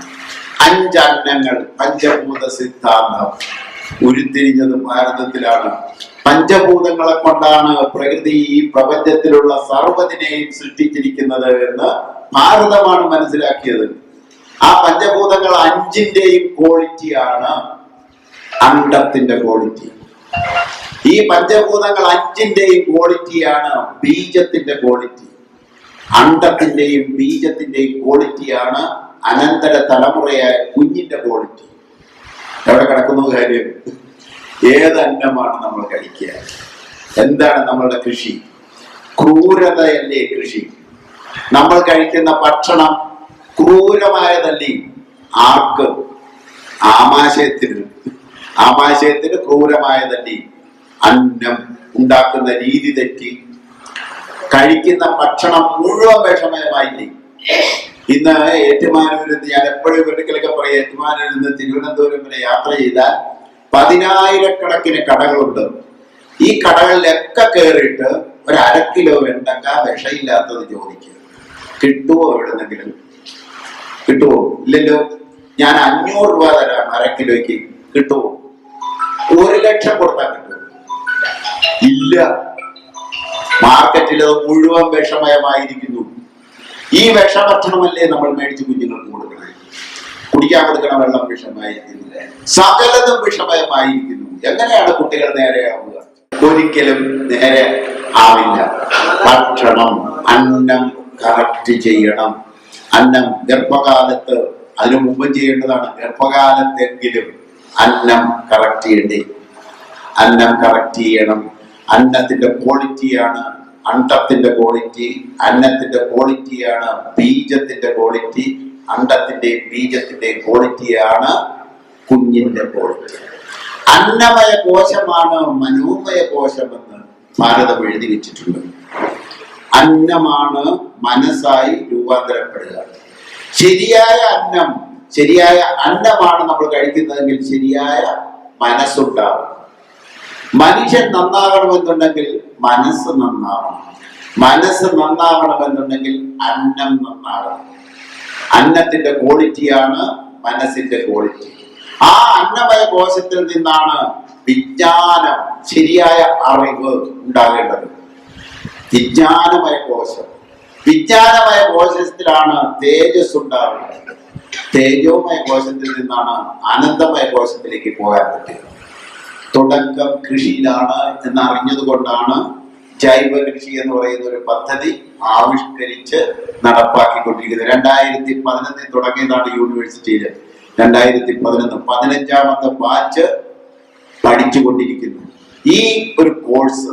5 അന്നങ്ങൾ. പഞ്ചഭൂത സിദ്ധാന്തം ഉരുത്തിരിഞ്ഞത് ഭാരതത്തിലാണ്. പഞ്ചഭൂതങ്ങളെ കൊണ്ടാണ് പ്രകൃതി ഈ പ്രപഞ്ചത്തിലുള്ള സർവ്വതിനെയും സൃഷ്ടിച്ചിരിക്കുന്നത് എന്ന് ഭാരതമാണ് മനസ്സിലാക്കിയത്. ആ പഞ്ചഭൂതങ്ങൾ 5ന്റെയും ക്വാളിറ്റിയാണ് അണ്ടത്തിന്റെ ക്വാളിറ്റി. ഈ പഞ്ചഭൂതങ്ങൾ 5ന്റെയും ക്വാളിറ്റിയാണ് ബീജത്തിന്റെ ക്വാളിറ്റി. അണ്ടത്തിന്റെയും ബീജത്തിന്റെയും ക്വാളിറ്റിയാണ് അനന്തര തലമുറയായ കുഞ്ഞിന്റെ ക്വാളിറ്റി. എവിടെ കിടക്കുന്നു കാര്യം? ഏത് അന്നമാണ് നമ്മൾ കഴിക്കുക? എന്താണ് നമ്മളുടെ കൃഷി? ക്രൂരതയല്ലേ കൃഷി? നമ്മൾ കഴിക്കുന്ന ഭക്ഷണം ക്രൂരമായതല്ലേ ആർക്ക്? ആമാശയത്തിന് ക്രൂരമായതല്ലേ അന്നം. ഉണ്ടാക്കുന്ന രീതി തെറ്റി, കഴിക്കുന്ന ഭക്ഷണം മുഴുവൻ വിഷമയമായില്ലേ. ഇന്ന് ഏറ്റുമാനൂരിൽ നിന്ന്, ഞാൻ എപ്പോഴും ഒരിക്കലൊക്കെ പറയും, ഏറ്റുമാനൂരിൽ നിന്ന് തിരുവനന്തപുരം വരെ യാത്ര ചെയ്താൽ 10,000-കണക്കിന് കടകളുണ്ട്. ഈ കടകളിലൊക്കെ കയറിയിട്ട് ഒരു 1/2 കിലോ വെണ്ടക്ക വിഷയില്ലാത്തത് ചോദിക്കുക. കിട്ടുമോ? എവിടെന്നെങ്കിലും കിട്ടുമോ? ഇല്ലല്ലോ. ഞാൻ 500 രൂപ തരാം 1/2 കിലോയ്ക്ക്. കിട്ടുമോ? 1 ലക്ഷം കൊടുത്താൽ കിട്ടുമോ? ഇല്ല. മാർക്കറ്റിൽ അത് മുഴുവൻ വിഷമയമായിരിക്കുന്നു. ഈ വിഷഭക്ഷണമല്ലേ നമ്മൾ മേടിച്ച് കുഞ്ഞുങ്ങൾക്ക് കൊടുക്കണേ? കുടിക്കാൻ കൊടുക്കണ വെള്ളം വിഷമായിരിക്കുന്നില്ലേ? സകലതും വിഷമയമായിരിക്കുന്നു. എങ്ങനെയാണ് കുട്ടികൾ നേരെയാവുക? ഒരിക്കലും നേരെ ആവില്ല. ഭക്ഷണം, അന്നം കറക്റ്റ് ചെയ്യണം. അന്നം ഗർഭകാലത്ത്, അതിനു മുമ്പ് ചെയ്യേണ്ടതാണ്. ഗർഭകാലത്തെങ്കിലും അന്നം കറക്റ്റ് ചെയ്യണ്ടേ? അന്നം കറക്റ്റ് ചെയ്യണം. അന്നത്തിന്റെ ക്വാളിറ്റിയാണ് അണ്ടത്തിന്റെ ക്വാളിറ്റി, അന്നത്തിന്റെ ക്വാളിറ്റിയാണ് ബീജത്തിന്റെ ക്വാളിറ്റി, അണ്ടത്തിന്റെ ബീജത്തിന്റെ ക്വാളിറ്റിയാണ് കുഞ്ഞിന്റെ ക്വാളിറ്റി. അന്നമയ കോശമാണ് മനോമയ കോശമെന്ന് ഭാരതം എഴുതി വെച്ചിട്ടുണ്ട്. അന്നമാണ് മനസ്സായി രൂപാന്തരപ്പെടുക. ശരിയായ അന്നമാണ് നമ്മൾ കഴിക്കുന്നതെങ്കിൽ ശരിയായ മനസ്സുണ്ടാവും. മനുഷ്യൻ നന്നാകണമെന്നുണ്ടെങ്കിൽ മനസ്സ് നന്നാവണം. മനസ്സ് നന്നാവണമെന്നുണ്ടെങ്കിൽ അന്നം നന്നാകണം. അന്നത്തിന്റെ ക്വാളിറ്റിയാണ് മനസ്സിന്റെ ക്വാളിറ്റി. ആ അന്നമയ കോശത്തിൽ നിന്നാണ് വിജ്ഞാനം, ശരിയായ അറിവ് ഉണ്ടാകേണ്ടത്. വിജ്ഞാനമയ കോശത്തിലാണ് തേജസ് ഉണ്ടാകുന്നത്. തേജോമയ കോശത്തിൽ നിന്നാണ് അനന്തമയ കോശത്തിലേക്ക് പോകാൻ പറ്റുക. തുടക്കം കൃഷിയിലാണ് എന്ന് അറിഞ്ഞത് കൊണ്ടാണ് ജൈവ കൃഷി എന്ന് പറയുന്ന ഒരു പദ്ധതി ആവിഷ്കരിച്ച് നടപ്പാക്കിക്കൊണ്ടിരിക്കുന്നത്. 2011 തുടങ്ങിയതാണ് യൂണിവേഴ്സിറ്റിയിൽ. 2011 15ാമത്തെ ബാച്ച് പഠിച്ചുകൊണ്ടിരിക്കുന്നു. ഈ ഒരു കോഴ്സ്,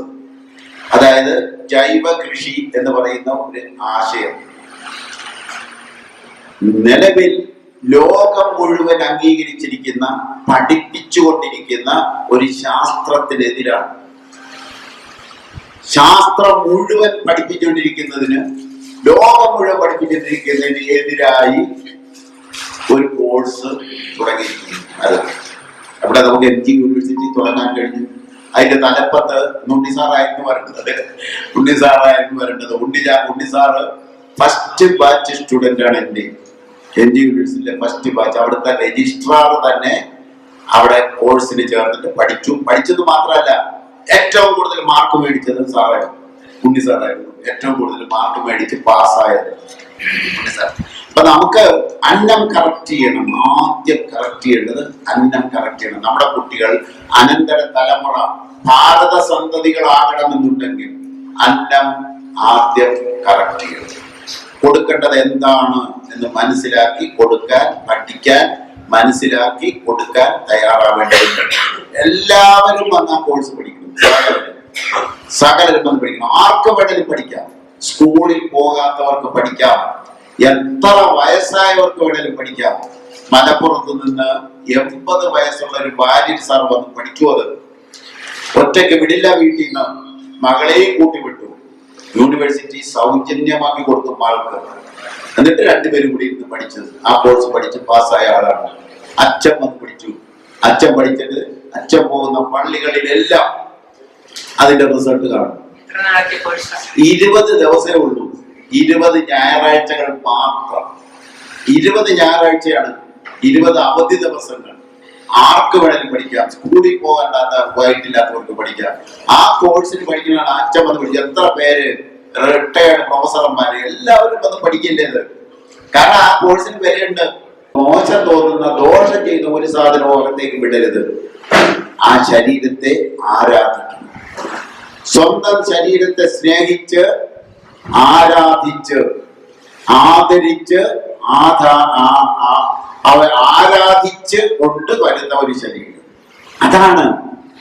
അതായത് ജൈവ കൃഷി എന്ന് പറയുന്ന ഒരു ആശയം നിലവിൽ ലോകം മുഴുവൻ അംഗീകരിച്ചിരിക്കുന്ന, പഠിപ്പിച്ചുകൊണ്ടിരിക്കുന്ന ഒരു ശാസ്ത്രത്തിനെതിരാണ്. ശാസ്ത്രം മുഴുവൻ പഠിപ്പിച്ചുകൊണ്ടിരിക്കുന്നതിന്, ലോകം മുഴുവൻ പഠിപ്പിച്ചുകൊണ്ടിരിക്കുന്നതിന് എതിരായി ഒരു കോഴ്സ് തുടങ്ങിയിരിക്കുന്നു. അത് അവിടെ നമുക്ക് MG യൂണിവേഴ്സിറ്റി തുടങ്ങാൻ കഴിഞ്ഞു. അതിന്റെ തലപ്പത്ത് ഉണ്ണിസാറായിരുന്നു വരേണ്ടത്. ഉണ്ണിസാറ് ഫസ്റ്റ് ബാച്ച് സ്റ്റുഡന്റ് ആണ് MG യൂണിവേഴ്സിറ്റിയിലെ ഫസ്റ്റ് ബാച്ച്. അവിടുത്തെ രജിസ്ട്രാർ തന്നെ അവിടെ കോഴ്സിന് ചേർന്നിട്ട് പഠിച്ചത് മാത്രമല്ല, ഏറ്റവും കൂടുതൽ മാർക്ക് മേടിച്ചത് ഉണ്ണിസാറായിരുന്നു. ഏറ്റവും കൂടുതൽ മാർക്ക് മേടിച്ച് പാസ്സായത് ഉണ്ണിസാർ. അപ്പൊ നമുക്ക് അന്നം കറക്റ്റ് ചെയ്യണം. ആദ്യം കറക്റ്റ് ചെയ്യേണ്ടത് അന്നം കറക്റ്റ് ചെയ്യണം. നമ്മുടെ കുട്ടികൾ അനന്തര തലമുറ ഭാരത സന്തതികളാകണമെന്നുണ്ടെങ്കിൽ അന്നം ആദ്യം കറക്റ്റ് ചെയ്യണം. കൊടുക്കേണ്ടത് എന്താണ് എന്ന് മനസ്സിലാക്കി കൊടുക്കാൻ, പഠിക്കാൻ, മനസ്സിലാക്കി കൊടുക്കാൻ തയ്യാറാവേണ്ടതുണ്ട്. എല്ലാവരും വന്ന് ആ കോഴ്സ് പഠിക്കണം. സകലരും വന്ന് പഠിക്കണം. ആർക്ക് വേണമെങ്കിലും പഠിക്കാം. സ്കൂളിൽ പോകാത്തവർക്ക് പഠിക്കാം. എത്ര വയസ്സായവർക്ക് വേണമെങ്കിലും പഠിക്കാം. മലപ്പുറത്ത് നിന്ന് 80 വയസ്സുള്ള ഒരു ഭാര്യ സാർ വന്ന് പഠിക്കുമത്. ഒറ്റയ്ക്ക് വിടില്ല. വീട്ടിൽ നിന്ന് മകളെയും കൂട്ടി വിട്ടു. യൂണിവേഴ്സിറ്റി സൗജന്യമാക്കി കൊടുത്തു ആൾക്ക്. എന്നിട്ട് 2 പേരും കൂടി ഇരുന്ന് പഠിച്ചത്. ആ കോഴ്സ് പഠിച്ച് പാസ്സായ ആളാണ്. അച്ഛൻ വന്ന് പഠിച്ചു. അച്ഛൻ പഠിച്ചിട്ട് അച്ഛൻ പോകുന്ന പള്ളികളിലെല്ലാം അതിന്റെ റിസൾട്ട് കാണും. 20 ദിവസമേ ഉള്ളൂ. 20 ഞായറാഴ്ചകൾ മാത്രം. 20 ഞായറാഴ്ചയാണ്. 20 അവധി ദിവസങ്ങൾ. ആർക്ക് വേണമെങ്കിലും പഠിക്കാം. സ്കൂളിൽ പോയിട്ടില്ലാത്തവർക്ക് പഠിക്കാം. ആ കോഴ്സിന് പഠിക്കുന്നതാണ് അച്ഛൻ വന്ന് പഠിച്ചത്. എത്ര പേര് റിട്ടയർഡ് പ്രൊഫസർമാര് എല്ലാവരും വന്ന് പഠിക്കേണ്ടത്. കാരണം ആ കോഴ്സിന് വിലയുണ്ട്. മോശം തോന്നുന്ന, ദോഷം ചെയ്യുന്ന ഒരു സാധനം അകത്തേക്ക് വിടരുത്. ആ ശരീരത്തെ ആരാധിക്കണം. സ്വന്തം ശരീരത്തെ സ്നേഹിച്ച്, ആരാധിച്ച്, ആദരിച്ച്, ആരാധിച്ച് കൊണ്ടുവരുന്ന ഒരു ശരീരം. അതാണ്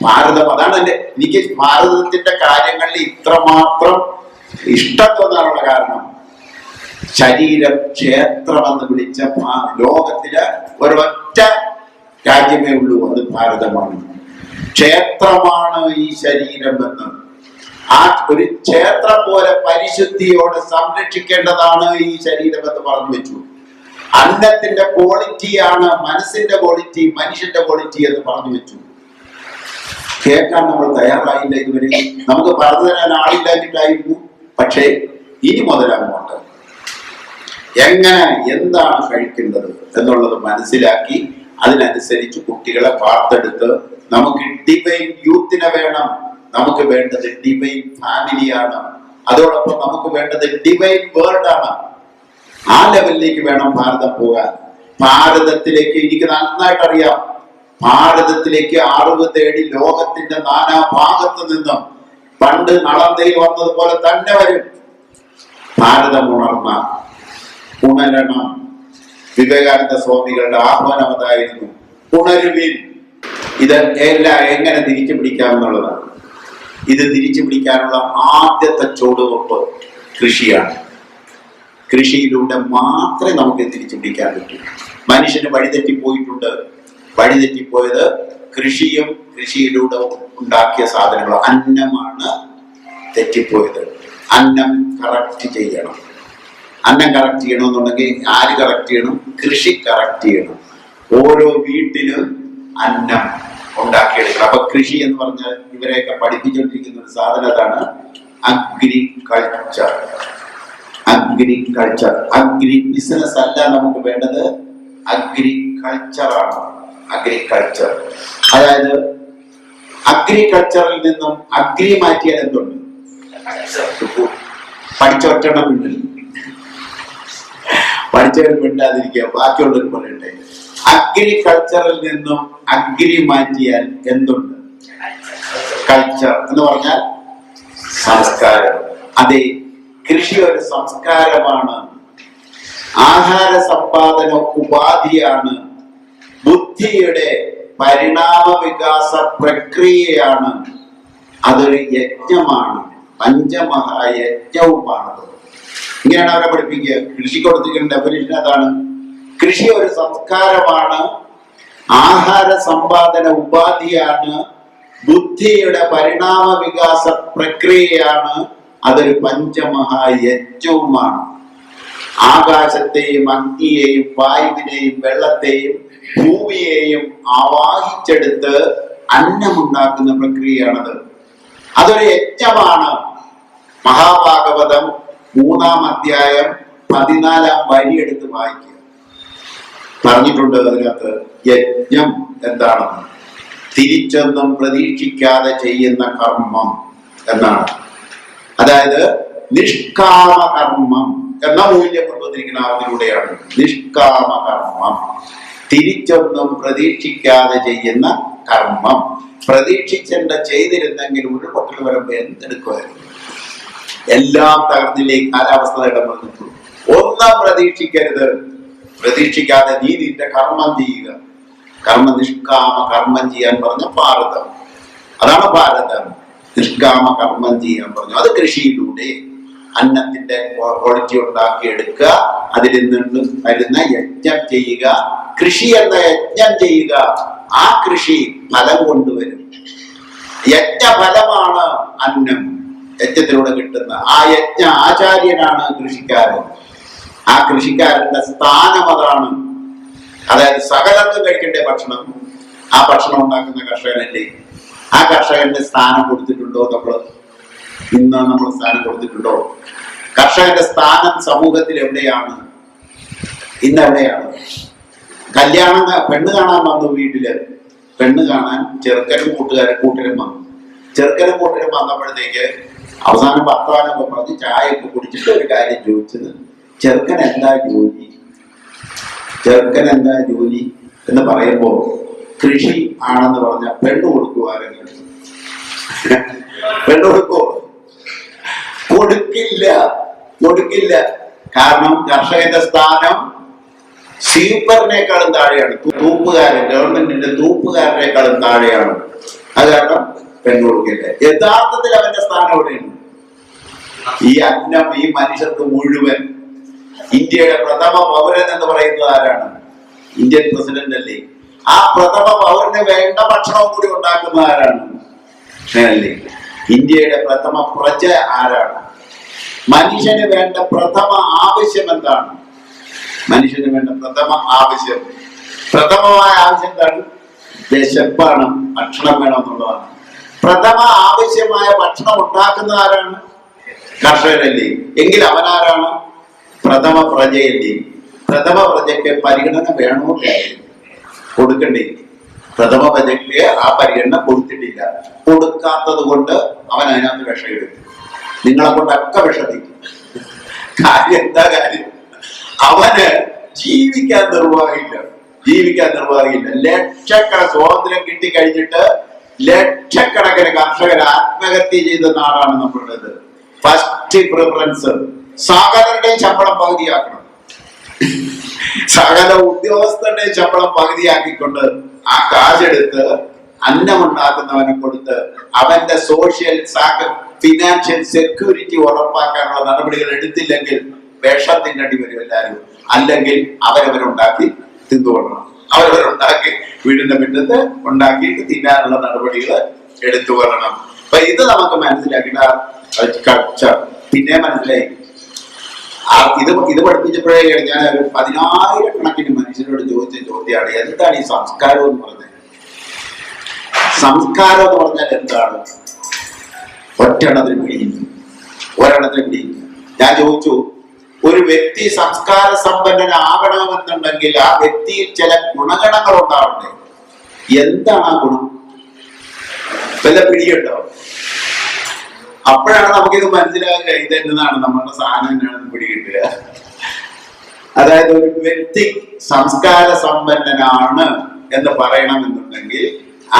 ഭാരതം. അതാണ് എനിക്ക് ഭാരതത്തിന്റെ കാര്യങ്ങളിൽ ഇത്രമാത്രം ഇഷ്ടം തോന്നാനുള്ള കാരണം. ശരീരം ക്ഷേത്രമെന്ന് വിളിച്ച ലോകത്തില് ഒരൊറ്റ രാജ്യമേ ഉള്ളൂ, അത് ഭാരതമാണ്. ക്ഷേത്രമാണ് ഈ ശരീരം എന്ന്, ആ ഒരു ക്ഷേത്രം പോലെ പരിശുദ്ധിയോടെ സംരക്ഷിക്കേണ്ടതാണ് ഈ ശരീരം എന്ന് പറഞ്ഞു വെച്ചു. അന്നത്തിന്റെ ക്വാളിറ്റിയാണ് മനസ്സിന്റെ ക്വാളിറ്റി, മനുഷ്യന്റെ ക്വാളിറ്റി എന്ന് പറഞ്ഞു വെച്ചു. കേൾക്കാൻ നമ്മൾ തയ്യാറായില്ല ഇതുവരെ. നമുക്ക് പറഞ്ഞു തരാൻ ആളില്ലാഞ്ഞിട്ടായിരുന്നു. പക്ഷേ ഇനി മുതലങ്ങോട്ട് എങ്ങനെ എന്താണ് കഴിക്കേണ്ടത് എന്നുള്ളത് മനസ്സിലാക്കി അതിനനുസരിച്ച് കുട്ടികളെ വാർത്തെടുത്ത് നമുക്ക് ഡിവൈൻ യൂത്തിനെ വേണം. നമുക്ക് വേണ്ടത് ഡിവൈൻ ഫാമിലിയാണ്. അതോടൊപ്പം നമുക്ക് വേണ്ടത് ഡിവൈൻ വേൾഡ് ആണ്. ആ ലെവലിലേക്ക് വേണം ഭാരതം പോകാൻ. ഭാരതത്തിലേക്ക് എനിക്ക് നന്നായിട്ട് അറിയാം, ഭാരതത്തിലേക്ക് അറിവ് തേടി ലോകത്തിന്റെ നാനാ ഭാഗത്തു നിന്നും പണ്ട് നളന്തയിൽ വന്നതുപോലെ തന്നെ വരും. ഭാരതം ഉണരണം. വിവേകാനന്ദ സ്വാമികളുടെ ആഹ്വാനം അതായിരുന്നു, ഉണരുവിൻ. ഇത് എല്ലാം എങ്ങനെ തിരിച്ചു പിടിക്കാമെന്നുള്ളതാണ്. ഇത് തിരിച്ചു പിടിക്കാനുള്ള ആദ്യത്തെ ചുവടുവെപ്പ് കൃഷിയാണ്. കൃഷിയിലൂടെ മാത്രമേ നമുക്ക് തിരിച്ചു പിടിക്കാൻ പറ്റൂ. മനുഷ്യന് വഴിതെറ്റിപ്പോയിട്ടുണ്ട്. വഴിതെറ്റിപ്പോയത് കൃഷിയും കൃഷിയിലൂടെ ഉണ്ടാക്കിയ സാധനങ്ങളും. അന്നമാണ് തെറ്റിപ്പോയത്. അന്നം കറക്റ്റ് ചെയ്യണം. അന്നം കറക്റ്റ് ചെയ്യണമെന്നുണ്ടെങ്കിൽ ആര് കറക്റ്റ് ചെയ്യണം? കൃഷി കറക്റ്റ് ചെയ്യണം. ഓരോ വീട്ടിലും അന്നം ഉണ്ടാക്കിയെടുക്കണം. അപ്പൊ കൃഷി എന്ന് പറഞ്ഞാൽ ഇവരെയൊക്കെ പഠിപ്പിച്ചുകൊണ്ടിരിക്കുന്ന ഒരു സാധനത്താണ് അഗ്രികൾച്ചർ. അഗ്രികൾച്ചർ, അഗ്രി ബിസിനസ് അല്ല നമുക്ക് വേണ്ടത്, അഗ്രികൾച്ചറാണ്. അഗ്രികൾച്ചർ അതായത് അഗ്രികൾച്ചറിൽ നിന്നും അഗ്രി മാറ്റിയാൽ എന്തുണ്ട്? പഠിച്ചൊറ്റണം പഠിച്ചവർ മിണ്ടാതിരിക്കുക, ബാക്കിയുള്ളവർ പറയട്ടെ. അഗ്രികൾച്ചറിൽ നിന്നും അഗ്രി മാറ്റിയാൽ എന്തുണ്ട്? കൾച്ചർ എന്ന് പറഞ്ഞാൽ സംസ്കാരം. അതെ, കൃഷി ഒരു സംസ്കാരമാണ്. ആഹാര സമ്പാദന ഉപാധിയാണ്. ബുദ്ധിയുടെ പരിണാമ വികാസ പ്രക്രിയയാണ്. അതൊരു യജ്ഞമാണ്, പഞ്ചമഹായജ്ഞവുമാണ്. ഇങ്ങനെയാണ് അവരെ പഠിപ്പിക്കുക. കൃഷി കൊടുത്തിരിക്കുന്ന ഡെഫിനിഷൻ അതാണ്. കൃഷി ഒരു സംസ്കാരമാണ്, ആഹാര സമ്പാദന ഉപാധിയാണ്, ബുദ്ധിയുടെ പരിണാമ വികാസ പ്രക്രിയയാണ്, അതൊരു പഞ്ചമഹായജ്ഞവുമാണ്. ആകാശത്തെയും അഗ്നിയെയും വായുവിനെയും വെള്ളത്തെയും ഭൂമിയെയും ആവാഹിച്ചെടുത്ത് അന്നമുണ്ടാക്കുന്ന പ്രക്രിയയാണത്. അതൊരു യജ്ഞമാണ്. മഹാഭാഗവതം 3-ാം അധ്യായം 14-ാം വരിയെടുത്ത് വായിക്കുക. പറഞ്ഞിട്ടുണ്ട് അതിനകത്ത് യജ്ഞം എന്താണെന്ന്. തിരിച്ചൊന്നും പ്രതീക്ഷിക്കാതെ ചെയ്യുന്ന കർമ്മം എന്നാണ്. അതായത് നിഷ്കാമ കർമ്മം എന്ന മൂല്യം കൊണ്ടുവന്നിരിക്കുന്ന അതിലൂടെയാണ്. നിഷ്കാമ കർമ്മം, തിരിച്ചൊന്നും പ്രതീക്ഷിക്കാതെ ചെയ്യുന്ന കർമ്മം. പ്രതീക്ഷിച്ചെണ്ട ചെയ്തിരുന്നെങ്കിൽ ഉരുൾപൊട്ടൽ വരുമ്പോ എന്തെടുക്കുമായിരുന്നു? എല്ലാം തകർന്നില്ലേ? കാലാവസ്ഥ ഇടപെടുന്നു. ഒന്നും പ്രതീക്ഷിക്കരുത്. പ്രതീക്ഷിക്കാതെ നീ നിന്റെ കർമ്മം ചെയ്യുക. നിഷ്കാമ കർമ്മം ചെയ്യാൻ പറഞ്ഞ ഭാരതം, അതാണ് ഭാരതം. നിഷ്കാമ കർമ്മം ചെയ്യാൻ പറഞ്ഞു. അത് കൃഷിയിലൂടെ അന്നത്തിന്റെ ക്വാളിറ്റി ഉണ്ടാക്കിയെടുക്കുക. അതിൽ നിന്ന് വരുന്ന യജ്ഞം ചെയ്യുക. കൃഷി എന്ന യജ്ഞം ചെയ്യുക. ആ കൃഷി ഫലം കൊണ്ടുവരും. യജ്ഞഫലമാണ് അന്നം, യജ്ഞത്തിലൂടെ കിട്ടുന്ന. ആ യജ്ഞ ആചാര്യനാണ് കൃഷിക്കാരൻ. ആ കൃഷിക്കാരന്റെ സ്ഥാനം അതാണ്. അതായത് സകലർക്കും കഴിക്കേണ്ട ഭക്ഷണം ആ ഭക്ഷണം ഉണ്ടാക്കുന്ന കർഷകനല്ലേ. ആ കർഷകന്റെ സ്ഥാനം കൊടുത്തിട്ടുണ്ടോ? നമ്മൾ സ്ഥാനം കൊടുത്തിട്ടുണ്ടോ? കർഷകന്റെ സ്ഥാനം സമൂഹത്തിൽ എവിടെയാണ്? ഇന്ന് എവിടെയാണ്? കല്യാണം, പെണ്ണ് കാണാൻ വന്നു വീട്ടില്. പെണ്ണ് കാണാൻ ചെറുക്കനും കൂട്ടരും വന്നു. ചെറുക്കനും കൂട്ടരും വന്നപ്പോഴത്തേക്ക് അവസാനം ഭർത്താവിനൊക്കെ പറഞ്ഞ് ചായയൊക്കെ കുടിച്ചിട്ട് ഒരു കാര്യം ചോദിച്ചത്, ചെറുക്കൻ എന്താ ജോലി എന്ന് പറയുമ്പോ കൃഷി ആണെന്ന് പറഞ്ഞ പെണ്ണ് കൊടുക്കുവാരെങ്കിലും പെണ്ണ് കൊടുക്കില്ല. കാരണം കർഷകന്റെ സ്ഥാനം സ്വീപ്പറിനേക്കാളും താഴെയാണ്. ഗവൺമെന്റിന്റെ തൂപ്പുകാരനേക്കാളും താഴെയാണ്. അത് കാരണം പെണ്ണ് കൊടുക്കില്ല. യഥാർത്ഥത്തിൽ അവന്റെ സ്ഥാനം എവിടെയാണ്? ഈ അന്നം ഈ മനുഷ്യർക്ക് മുഴുവൻ ഇന്ത്യയുടെ പ്രഥമ പൗരൻ എന്ന് പറയുന്നത് ആരാണ്? ഇന്ത്യൻ പ്രസിഡന്റ് അല്ലേ? ആ പ്രഥമ പൗരന് വേണ്ട ഭക്ഷണവും കൂടി ഉണ്ടാക്കുന്ന ആരാണ്? അല്ലേ? ഇന്ത്യയുടെ പ്രഥമ പ്രജ ആരാണ്? മനുഷ്യന് വേണ്ട പ്രഥമ ആവശ്യം എന്താണ്? മനുഷ്യന് വേണ്ട പ്രഥമ ആവശ്യം, പ്രഥമമായ ആവശ്യം എന്താണ്? വിശപ്പാണ്, ഭക്ഷണം വേണം എന്നുള്ളതാണ്. പ്രഥമ ആവശ്യമായ ഭക്ഷണം ഉണ്ടാക്കുന്ന ആരാണ്? കർഷകരല്ലേ? എങ്കിൽ അവനാരാണ്? പ്രഥമ പ്രജയല്ലേ? പ്രഥമ പ്രജയ്ക്ക് പരിഗണന വേണോ കൊടുക്കണ്ടേ? പ്രഥമ പ്രജയ്ക്ക് ആ പരിഗണന കൊടുത്തിട്ടില്ല. കൊടുക്കാത്തത് കൊണ്ട് അവൻ അതിനകത്ത് വിഷയെടുക്കും. നിങ്ങളെ കൊണ്ടൊക്കെ വിഷത്തിക്കും. കാര്യം എന്താ കാര്യം? അവന് ജീവിക്കാൻ നിർവാഹമില്ല. ലക്ഷക്കണക്കിന് സ്വാതന്ത്ര്യം കിട്ടിക്കഴിഞ്ഞിട്ട് ലക്ഷക്കണക്കിന് കർഷകർ ആത്മഹത്യ ചെയ്ത നാടാണ് നമ്മളുടേത്. ഫസ്റ്റ് പ്രിഫറൻസ് സകലരുടെയും ശമ്പളം പകുതിയാക്കണം. സകല ഉദ്യോഗസ്ഥരുടെയും ശമ്പളം പകുതിയാക്കിക്കൊണ്ട് ആ കാശെടുത്ത് അന്നമുണ്ടാക്കുന്നവനെ കൊടുത്ത് അവന്റെ സോഷ്യൽ ഫിനാൻഷ്യൽ സെക്യൂരിറ്റി ഉറപ്പാക്കാനുള്ള നടപടികൾ എടുത്തില്ലെങ്കിൽ വിഷം തിന്നേണ്ടി വരും എല്ലാവരും. അല്ലെങ്കിൽ അവരവരുണ്ടാക്കി തിന്നുകൊള്ളണം. അവരവരുണ്ടാക്കി വീടിന്റെ മുറ്റത്ത് ഉണ്ടാക്കിയിട്ട് തിന്നാനുള്ള നടപടികൾ എടുത്തു കൊള്ളണം. അപ്പൊ ഇത് നമുക്ക് മനസ്സിലാക്കിയിട്ട് പിന്നെ മനസ്സിലായി. ഇത് പഠിപ്പിച്ചപ്പോഴേ ഞാൻ ഒരു 10,000 മനുഷ്യരോട് ചോദിച്ച ചോദ്യമാണ്, എന്താണ് ഈ സംസ്കാരം എന്ന് പറഞ്ഞത്? സംസ്കാരം എന്ന് പറഞ്ഞാൽ എന്താണ്? ഒരെണ്ണത്തിന് പിടിയില്ല. ഞാൻ ചോദിച്ചു, ഒരു വ്യക്തി സംസ്കാര സമ്പന്നനാകണമെന്നുണ്ടെങ്കിൽ ആ വ്യക്തിയിൽ ചില ഗുണഗണങ്ങൾ ഉണ്ടാവണ്ടേ? എന്താണ് ആ ഗുണം? വല്ല പിടിയുണ്ടോ? അപ്പോഴാണ് നമുക്കിത് മനസ്സിലാകുക ഇതെന്നതാണ് നമ്മളുടെ സാധനം എന്നാണെന്ന് പിടികിട്ടുക. അതായത് ഒരു വ്യക്തി സംസ്കാര സമ്പന്നനാണ് എന്ന് പറയണമെന്നുണ്ടെങ്കിൽ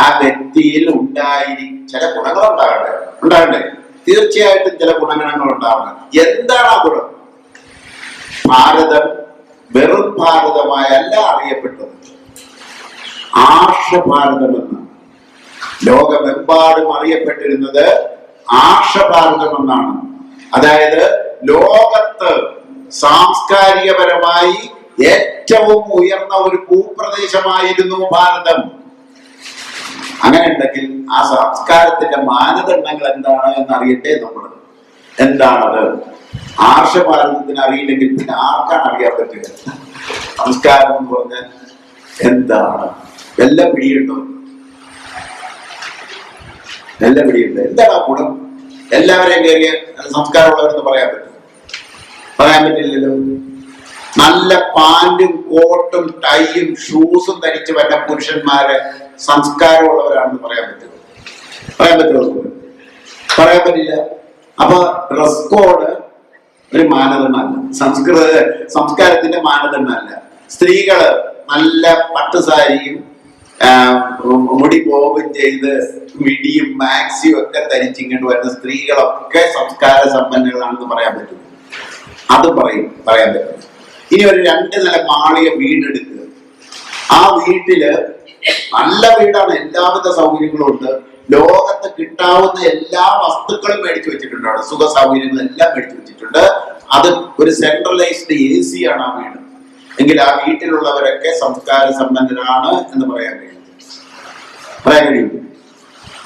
ആ വ്യക്തിയിൽ ചില ഗുണങ്ങൾ ഉണ്ടാകണ്ടേ? തീർച്ചയായിട്ടും ചില ഗുണഗണങ്ങൾ ഉണ്ടാവണം. എന്താണ് ആ ഗുണം? ഭാരതം വെറും ഭാരതമായല്ല അറിയപ്പെട്ടത്, ആർഷഭാരതം എന്നാണ്. ലോകമെമ്പാടും അറിയപ്പെട്ടിരുന്നത് ആർഷഭാരതം എന്നാണ്. അതായത് ലോകത്ത് സാംസ്കാരികപരമായി ഏറ്റവും ഉയർന്ന ഒരു ഭൂപ്രദേശമായിരുന്നു ഭാരതം. അങ്ങനെ ഉണ്ടെങ്കിൽ ആ സംസ്കാരത്തിന്റെ മാനദണ്ഡങ്ങൾ എന്താണ് എന്നറിയട്ടെ നമ്മൾ. എന്താണത്? ആർഷഭാരതത്തിന് അറിയില്ലെങ്കിൽ പിന്നെ ആർക്കാണ് അറിയാൻ പറ്റുക? സംസ്കാരം എന്ന് പറഞ്ഞാൽ എന്താണ്? എല്ലാം പിടിയുണ്ടോ? എന്താണ് ആ ഗുണം? എല്ലാവരെയും കയറിയ സംസ്കാരമുള്ളവരെന്ന് പറയാൻ പറ്റില്ലല്ലോ. നല്ല പാന്റും കോട്ടും ടൈയും ഷൂസും ധരിച്ച് വല്ല പുരുഷന്മാരെ സംസ്കാരമുള്ളവരാണെന്ന് പറയാൻ പറ്റുമോ? പറയാൻ പറ്റില്ല. അപ്പൊ ഡ്രസ് കോഡ് ഒരു മാനദണ്ഡമല്ല, സംസ്കാരത്തിന്റെ മാനദണ്ഡമല്ല. സ്ത്രീകള് നല്ല പട്ടുസാരിയും മുടി പോവും ചെയ്ത് മിടിയും മാക്സിയും ഒക്കെ ധരിച്ചിങ്ങോട്ട് വരുന്ന സ്ത്രീകളൊക്കെ സംസ്കാര സമ്പന്നകളാണെന്ന് പറയാൻ പറ്റും. അത് പറയാൻ പറ്റും. ഇനി ഒരു 2 നില മാളിക വീടെടുക്കുക. ആ വീട്ടില് നല്ല വീടാണ്, എല്ലാവിധ സൗകര്യങ്ങളും ഉണ്ട്. ലോകത്ത് കിട്ടാവുന്ന എല്ലാ വസ്തുക്കളും മേടിച്ചു വെച്ചിട്ടുണ്ട്. അവിടെ സുഖ സൗകര്യങ്ങൾ എല്ലാം മേടിച്ചു വെച്ചിട്ടുണ്ട്. അത് ഒരു സെൻട്രലൈസ്ഡ് AC ആണ് ആ വീട്. എങ്കിൽ ആ വീട്ടിലുള്ളവരൊക്കെ സംസ്കാര സമ്പന്നരാണ് എന്ന് പറയാൻ കഴിയും?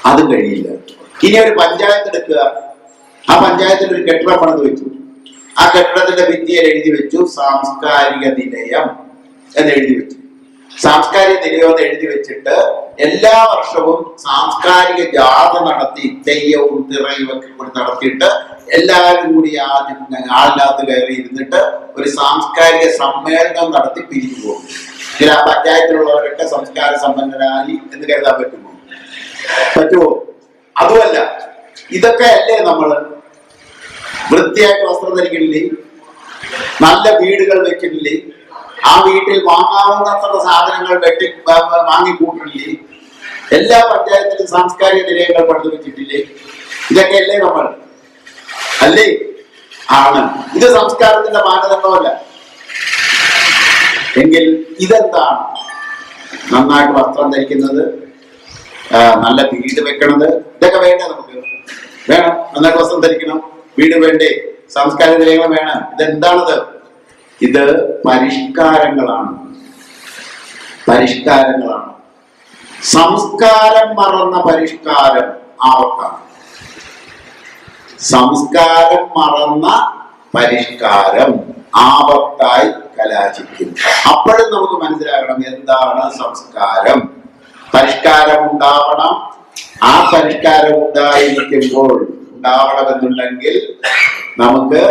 അത് കഴിയില്ല. ഇനി ഒരു പഞ്ചായത്ത് എടുക്കുക. ആ പഞ്ചായത്തിൽ ഒരു കെട്ടിടം പണിത് വെച്ചു. ആ കെട്ടിടത്തിന്റെ ഭിത്തിയിൽ എഴുതി വെച്ചു സാംസ്കാരിക നിലയം എന്ന് എഴുതി വെച്ചു. സാംസ്കാരിക നിലയം എന്ന് എഴുതി വെച്ചിട്ട് എല്ലാ വർഷവും സാംസ്കാരിക ജാഥ നടത്തി തെയ്യവും തിറയും ഒക്കെ കൂടി നടത്തിയിട്ട് എല്ലാവരും കൂടി ആളിനകത്ത് കയറി ഇരുന്നിട്ട് ഒരു സാംസ്കാരിക സമ്മേളനം നടത്തി പിരിഞ്ഞു പോകും. ഇതിൽ ആ പഞ്ചായത്തിലുള്ളവരൊക്കെ സംസ്കാര സമ്പന്നരായി എന്ന് കരുതാൻ പറ്റുമോ? അതുമല്ല. ഇതൊക്കെ അല്ലേ നമ്മള് വൃത്തിയായിട്ട് വസ്ത്രം ധരിക്കണില്ലേ? നല്ല വീടുകൾ വെക്കണില്ലേ? ആ വീട്ടിൽ വാങ്ങാവുന്നത്ര സാധനങ്ങൾ വാങ്ങിക്കൂട്ടില്ലേ? എല്ലാ പഞ്ചായത്തിലും സാംസ്കാരിക നിലയങ്ങൾ പണിതു വെച്ചിട്ടില്ലേ? ഇതൊക്കെ അല്ലേ നമ്മൾ? അല്ലേ? ആണ്. ഇത് സംസ്കാരത്തിന്റെ മാനദണ്ഡമല്ല. എങ്കിൽ ഇതെന്താണ്? നന്നായിട്ട് വസ്ത്രം ധരിക്കുന്നത്, നല്ല വീട് വെക്കണത്, ഇതൊക്കെ വേണ്ടേ? നമുക്ക് വേണം. നന്നായിട്ട് വസ്ത്രം ധരിക്കണം, വീട് വേണ്ടേ, സാംസ്കാരിക നിലയങ്ങൾ വേണം. ഇതെന്താണത്? ഇത് പരിഷ്കാരങ്ങളാണ്. സംസ്കാരം മറന്ന പരിഷ്കാരം ആവർക്കാണ്. സംസ്കാരം മറന്ന പരിഷ്കാരം ആപത്തായി കലാശിക്കും. അപ്പോഴും നമുക്ക് മനസ്സിലാകണം എന്താണ് സംസ്കാരം. പരിഷ്കാരം ഉണ്ടാവണം. ആ പരിഷ്കാരം ഉണ്ടാവണമെന്നുണ്ടെങ്കിൽ നമുക്ക്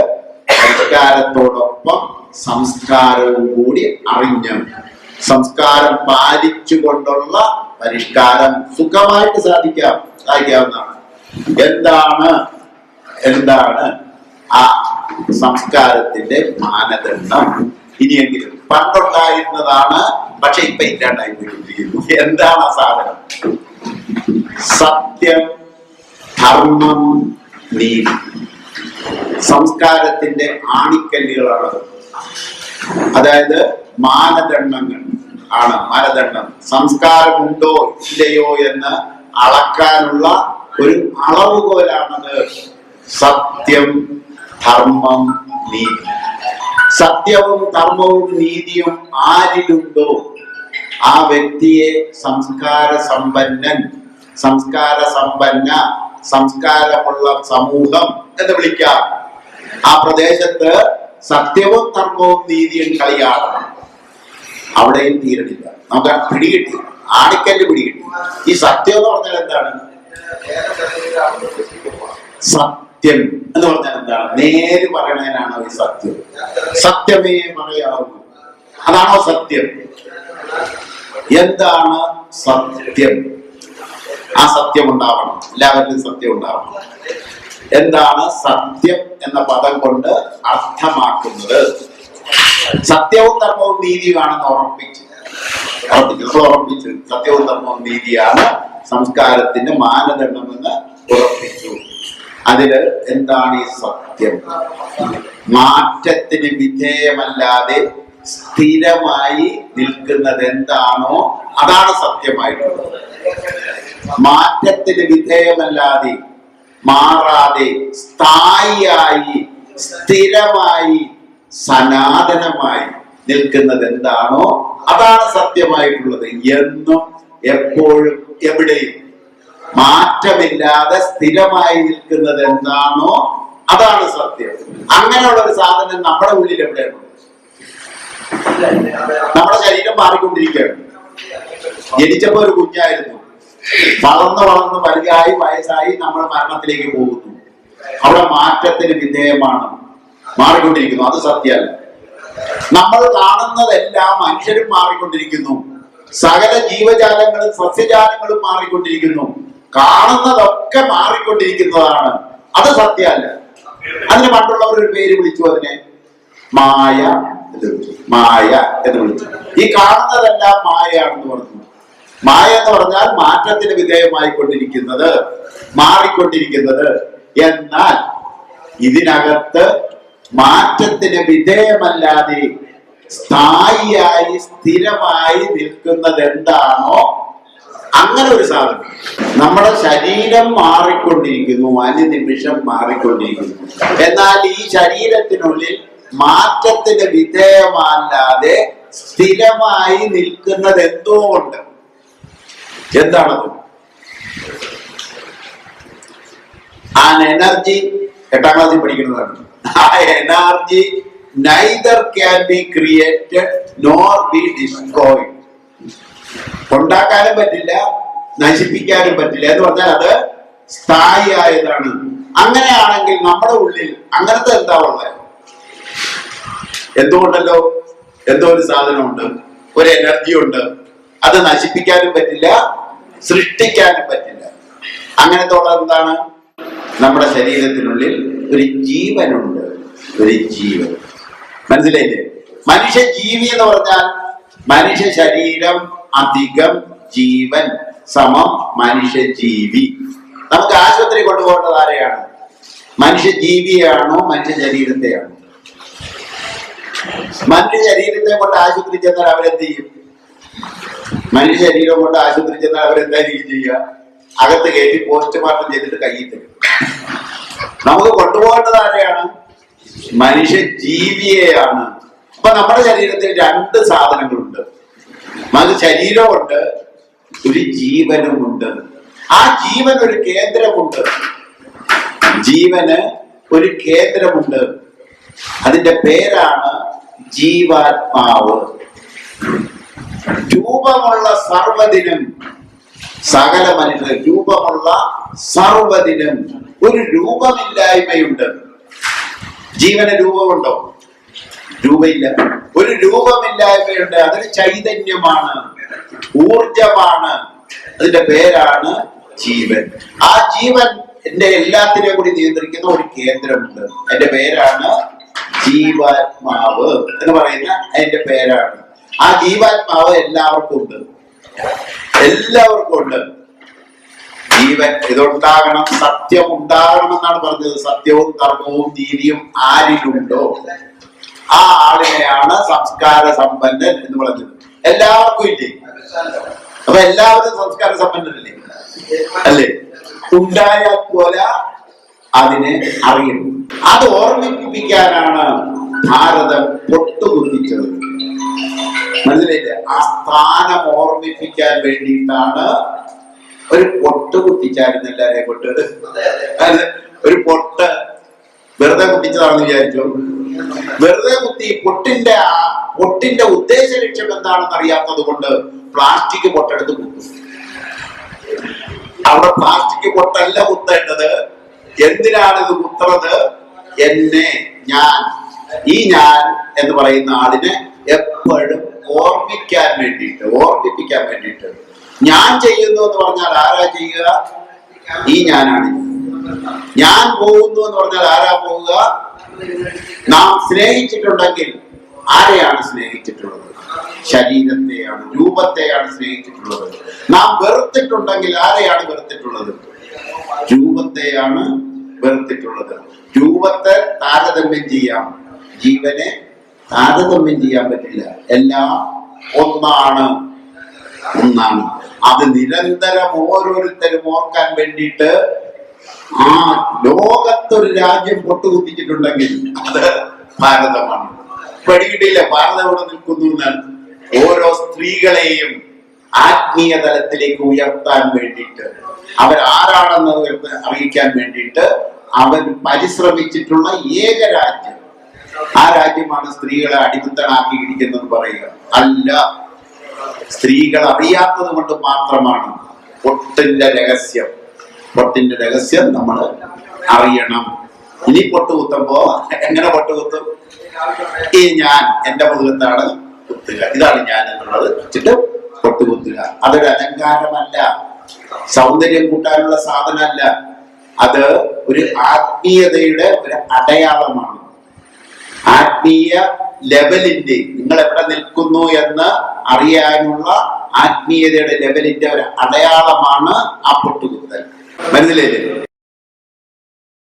പരിഷ്കാരത്തോടൊപ്പം സംസ്കാരവും കൂടി അറിഞ്ഞ് സംസ്കാരം പാലിച്ചുകൊണ്ടുള്ള പരിഷ്കാരം സുഖമായിട്ട് സാധിക്കാവുന്നതാണ്. എന്താണ് ആ സംസ്കാരത്തിന്റെ മാനദണ്ഡം? ഇനിയെങ്കിലും പണ്ടുണ്ടായിരുന്നതാണ്, പക്ഷെ ഇപ്പൊ ഇല്ലാണ്ടായി പോയിരിക്കുന്നു. എന്താണ് ആ സാധനം? സത്യം, ധർമ്മം, നീതി. സംസ്കാരത്തിന്റെ ആണിക്കല്ലുകളാണ്. അതായത് മാനദണ്ഡങ്ങൾ ആണ്. മാനദണ്ഡം സംസ്കാരമുണ്ടോ ഇല്ലയോ എന്ന് അളക്കാനുള്ള ഒരു അളവുകോലാണത്. സത്യം, ധർമ്മം, നീതി. സത്യവും ധർമ്മവും നീതിയും ആരിലുണ്ടോ ആ വ്യക്തിയെ സംസ്കാര സമ്പന്ന, സംസ്കാരമുള്ള സമൂഹം എന്ന് വിളിക്കാം. ആ പ്രദേശത്ത് സത്യവും ധർമ്മവും നീതിയും കളിയാടണം. അവിടെയും തീരണില്ല. നമുക്ക് പിടികിട്ടി, ആണിക്കല്ല് പിടികിട്ടി. ഈ സത്യം എന്ന് പറഞ്ഞാൽ എന്താണ്? സത്യം എന്ന് പറഞ്ഞാൽ എന്താണ്? നേര് പറയണതിനാണോ ഈ സത്യം? സത്യമേ പറയാവൂ, അതാണോ സത്യം? എന്താണ് സത്യം? ആ സത്യം ഉണ്ടാവണം. എല്ലാവരിലും സത്യം ഉണ്ടാവണം. എന്താണ് സത്യം എന്ന പദം കൊണ്ട് അർത്ഥമാക്കുന്നത്? സത്യവും ധർമ്മവും നീതിയുമാണെന്ന് ഉറപ്പിച്ചു. സത്യവും ധർമ്മവും നീതിയാണ് സംസ്കാരത്തിന്റെ മാനദണ്ഡമെന്ന് ഉറപ്പിച്ചു. അതില് എന്താണ് ഈ സത്യം? മാറ്റത്തിന് വിധേയമല്ലാതെ സ്ഥിരമായി നിൽക്കുന്നത് എന്താണോ അതാണ് സത്യമായിട്ടുള്ളത്. മാറ്റത്തിന് വിധേയമല്ലാതെ, മാറാതെ, സ്ഥായിയായി, സ്ഥിരമായി, സനാതനമായി നിൽക്കുന്നത് എന്താണോ അതാണ് സത്യമായിട്ടുള്ളത്. എന്നും എപ്പോഴും എവിടെയും മാറ്റമില്ലാതെ സ്ഥിരമായി നിൽക്കുന്നത് എന്താണോ അതാണ് സത്യം. അങ്ങനെയുള്ള ഒരു സാധനം നമ്മുടെ ഉള്ളിൽ എവിടെയാണ്? നമ്മുടെ ശരീരം മാറിക്കൊണ്ടിരിക്കുകയാണ്. ജനിച്ചപ്പോ ഒരു കുഞ്ഞായിരുന്നു, വളർന്ന് വലുതായി വയസ്സായി നമ്മൾ മരണത്തിലേക്ക് പോകുന്നു. അവിടെ മാറ്റത്തിന് വിധേയമാണ്, മാറിക്കൊണ്ടിരിക്കുന്നു. അത് സത്യമല്ല. നമ്മൾ കാണുന്നതെല്ലാം മനുഷ്യരും മാറിക്കൊണ്ടിരിക്കുന്നു. സകല ജീവജാലങ്ങളും സസ്യജാലങ്ങളും മാറിക്കൊണ്ടിരിക്കുന്നു. കാണുന്നതൊക്കെ മാറിക്കൊണ്ടിരിക്കുന്നതാണ്. അത് സത്യമല്ല. അതിന് പണ്ടുള്ളവർ ഒരു പേര് വിളിച്ചു, അതിനെ മായ എന്ന് വിളിച്ചു. ഈ കാണുന്നതെല്ലാം മായയാണെന്ന് പറഞ്ഞു. മായ എന്ന് പറഞ്ഞാൽ മാറ്റത്തിന് വിധേയമായിക്കൊണ്ടിരിക്കുന്നത്, മാറിക്കൊണ്ടിരിക്കുന്നത്. എന്നാൽ ഇതിനകത്ത് മാറ്റത്തിന് വിധേയമല്ലാതെ സ്ഥായിയായി സ്ഥിരമായി നിൽക്കുന്നത് എന്താണോ അങ്ങനെ ഒരു സാധനം. നമ്മുടെ ശരീരം മാറിക്കൊണ്ടിരിക്കുന്നു, അനുനിമിഷം മാറിക്കൊണ്ടിരിക്കുന്നു. എന്നാൽ ഈ ശരീരത്തിനുള്ളിൽ മാറ്റത്തിന് വിധേയമല്ലാതെ സ്ഥിരമായി നിൽക്കുന്നത് എന്തോ ഉണ്ട്. എന്താണത്? ആൻ എനർജി, 8ാം ക്ലാസ്സിൽ പഠിക്കുന്നതാണ്. ആ energy neither can be created nor be destroyed. ഉണ്ടാക്കാനും പറ്റില്ല, നശിപ്പിക്കാനും പറ്റില്ല എന്ന് പറഞ്ഞാൽ അത് സ്ഥായിയായതാണ്. അങ്ങനെയാണെങ്കിൽ നമ്മുടെ ഉള്ളിൽ അങ്ങനത്തെ എന്താ ഉള്ളത്? എന്തുകൊണ്ടല്ലോ എന്തോ ഒരു സാധനമുണ്ട്, ഒരു എനർജി ഉണ്ട്. അത് നശിപ്പിക്കാനും പറ്റില്ല, സൃഷ്ടിക്കാനും പറ്റില്ല. അങ്ങനത്തെ ഉള്ളത് എന്താണ്? നമ്മുടെ ശരീരത്തിനുള്ളിൽ ഒരു ജീവനുണ്ട്. ഒരു ജീവൻ, മനസ്സിലായില്ലേ? മനുഷ്യ ജീവി എന്ന് പറഞ്ഞാൽ മനുഷ്യ ശരീരം അധികം ജീവൻ സമം മനുഷ്യ ജീവി. നമുക്ക് ആശുപത്രി കൊണ്ടുപോകേണ്ടത് ആരെയാണ്? മനുഷ്യ ജീവിയാണോ മനുഷ്യ ശരീരത്തെയാണോ? മനുഷ്യ ശരീരത്തെ കൊണ്ട് ആശുപത്രി ചെന്നാൽ അവരെന്ത് ചെയ്യും? മനുഷ്യ ശരീരം കൊണ്ട് ആശുപത്രി ചെന്നാൽ അവരെന്തായിരിക്കും ചെയ്യുക? അകത്ത് കയറ്റി പോസ്റ്റ്മോർട്ടം ചെയ്തിട്ട് കയ്യിൽ തരും. നമുക്ക് കൊണ്ടുപോകേണ്ടത് ആരെയാണ്? മനുഷ്യ ജീവിയെയാണ്. അപ്പൊ നമ്മുടെ ശരീരത്തിൽ രണ്ട് സാധനങ്ങളുണ്ട്. അത് ശരീരമുണ്ട്, ഒരു ജീവനുമുണ്ട്. ആ ജീവൻ ഒരു കേന്ദ്രമുണ്ട്. ജീവന് ഒരു കേന്ദ്രമുണ്ട്. അതിന്റെ പേരാണ് ജീവാത്മാവ്. രൂപമുള്ള സർവ്വതിനും, സകല മനുഷ്യർ രൂപമുള്ള സർവ്വതിനും ഒരു രൂപമില്ലായ്മയുണ്ട്. ജീവന് രൂപമുണ്ടോ? രൂപമില്ല. ഒരു രൂപമില്ലായ്മയുണ്ട്. അതൊരു ചൈതന്യമാണ്, ഊർജമാണ്. അതിന്റെ പേരാണ് ജീവൻ. ആ ജീവൻ എന്റെ എല്ലാത്തിനെയും കൂടി നിയന്ത്രിക്കുന്ന ഒരു കേന്ദ്രമുണ്ട്. അതിന്റെ പേരാണ് ജീവാത്മാവ് എന്ന് പറയുന്ന അതിന്റെ പേരാണ്. ആ ജീവാത്മാവ് എല്ലാവർക്കും ഉണ്ട്, എല്ലാവർക്കും ഉണ്ട്. ജീവൻ ഇതുണ്ടാകണം, സത്യം ഉണ്ടാകണം എന്നാണ് പറഞ്ഞത്. സത്യവും ധർമ്മവും നീതിയും ആരിലുണ്ടോ ആ ആളിനെയാണ് സംസ്കാര സമ്പന്നൻ എന്ന് പറഞ്ഞത്. എല്ലാവർക്കും ഇല്ലേ? അപ്പൊ എല്ലാവരും സംസ്കാര സമ്പന്നരല്ലേ? അല്ലേ? ഉണ്ടായാൽ പോലെ അതിനെ അറിയണം. അത് ഓർമ്മിപ്പിക്കാനാണ് ഭാരതം പൊട്ടുകുത്തിച്ചത്. മനസ്സിലായില്ലേ? ആ സ്ഥാനം ഓർമ്മിപ്പിക്കാൻ വേണ്ടിയിട്ടാണ് ഒരു പൊട്ട് കുത്തിച്ചായിരുന്നു എല്ലാരെയും കൊണ്ട്. അത് ഒരു പൊട്ട് വെറുതെ കുത്തിച്ചതാണെന്ന് വിചാരിച്ചോ? വെറുതെ കുത്തി. പൊട്ടിന്റെ ഉദ്ദേശ ലക്ഷ്യം എന്താണെന്ന് അറിയാത്തത് കൊണ്ട് പ്ലാസ്റ്റിക് പൊട്ടെടുത്ത് കുത്തും. അവിടെ പ്ലാസ്റ്റിക് പൊട്ടല്ല കുത്തേണ്ടത്. എന്തിനാണ് ഇത് കുത്തുന്നത്? എന്നെ, ഞാൻ, ഈ ഞാൻ എന്ന് പറയുന്ന ആളിനെ എപ്പോഴും ഓർമ്മിക്കാൻ വേണ്ടിയിട്ട്. ഞാൻ ചെയ്യുന്നു എന്ന് പറഞ്ഞാൽ ആരാ ചെയ്യുക? ഈ ഞാനാണ്. ഞാൻ പോകുന്നു എന്ന് പറഞ്ഞാൽ ആരാ പോവുക? നാം സ്നേഹിച്ചിട്ടുണ്ടെങ്കിൽ ആരെയാണ് സ്നേഹിച്ചിട്ടുള്ളത്? ശരീരത്തെയാണ്, രൂപത്തെയാണ് സ്നേഹിച്ചിട്ടുള്ളത്. നാം വെറുത്തിട്ടുണ്ടെങ്കിൽ ആരെയാണ് വെറുത്തിട്ടുള്ളത്? രൂപത്തെയാണ് വെറുത്തിട്ടുള്ളത്. രൂപത്തെ താരതമ്യം ചെയ്യാം, ജീവനെ താരതമ്യം ചെയ്യാൻ പറ്റില്ല. എല്ലാം ഒന്നാണ്. അത് നിരന്തരം ഓരോരുത്തരും ഓർക്കാൻ വേണ്ടിയിട്ട് ആ ലോകത്തൊരു രാജ്യം പൊട്ടുകുത്തിച്ചിട്ടുണ്ടെങ്കിൽ അത് ഭാരതമാണ്. പഠിക്കിട്ടില്ല ഭാരതം ഇവിടെ നിൽക്കുന്നു എന്നാണ്. ഓരോ സ്ത്രീകളെയും ആത്മീയ തലത്തിലേക്ക് ഉയർത്താൻ വേണ്ടിയിട്ട്, അവരാരാണെന്ന് അറിയിക്കാൻ വേണ്ടിയിട്ട് അവർ പരിശ്രമിച്ചിട്ടുള്ള ഏക രാജ്യം. ആ രാജ്യമാണ് സ്ത്രീകളെ അടിമത്തനാക്കി ഇരിക്കുന്നത് പറയുക അല്ല. സ്ത്രീകൾ അറിയാത്തത് കൊണ്ട് മാത്രമാണ് പൊട്ടിന്റെ രഹസ്യം നമ്മൾ അറിയണം. ഇനി പൊട്ടുകുത്തുമ്പോ എങ്ങനെ പൊട്ടുകുത്തും? ഈ ഞാൻ എന്റെ മുഖത്താണ് കുത്തുക, ഇതാണ് ഞാൻ എന്നുള്ളത് വെച്ചിട്ട് പൊട്ടുകുത്തുക. അതൊരു അലങ്കാരമല്ല, സൗന്ദര്യം കൂട്ടാനുള്ള സാധനമല്ല. അത് ഒരു ആത്മീയതയുടെ ഒരു അടയാളമാണ്. ആത്മീയ ലെവലിന്റെ, നിങ്ങൾ എവിടെ നിൽക്കുന്നു എന്ന് അറിയാനുള്ള ആത്മീയതയുടെ ലെവലിന്റെ ഒരു അടയാളമാണ് ആ പൊട്ടുകുത്തൽ. മനസ്സിലായില്ലേ?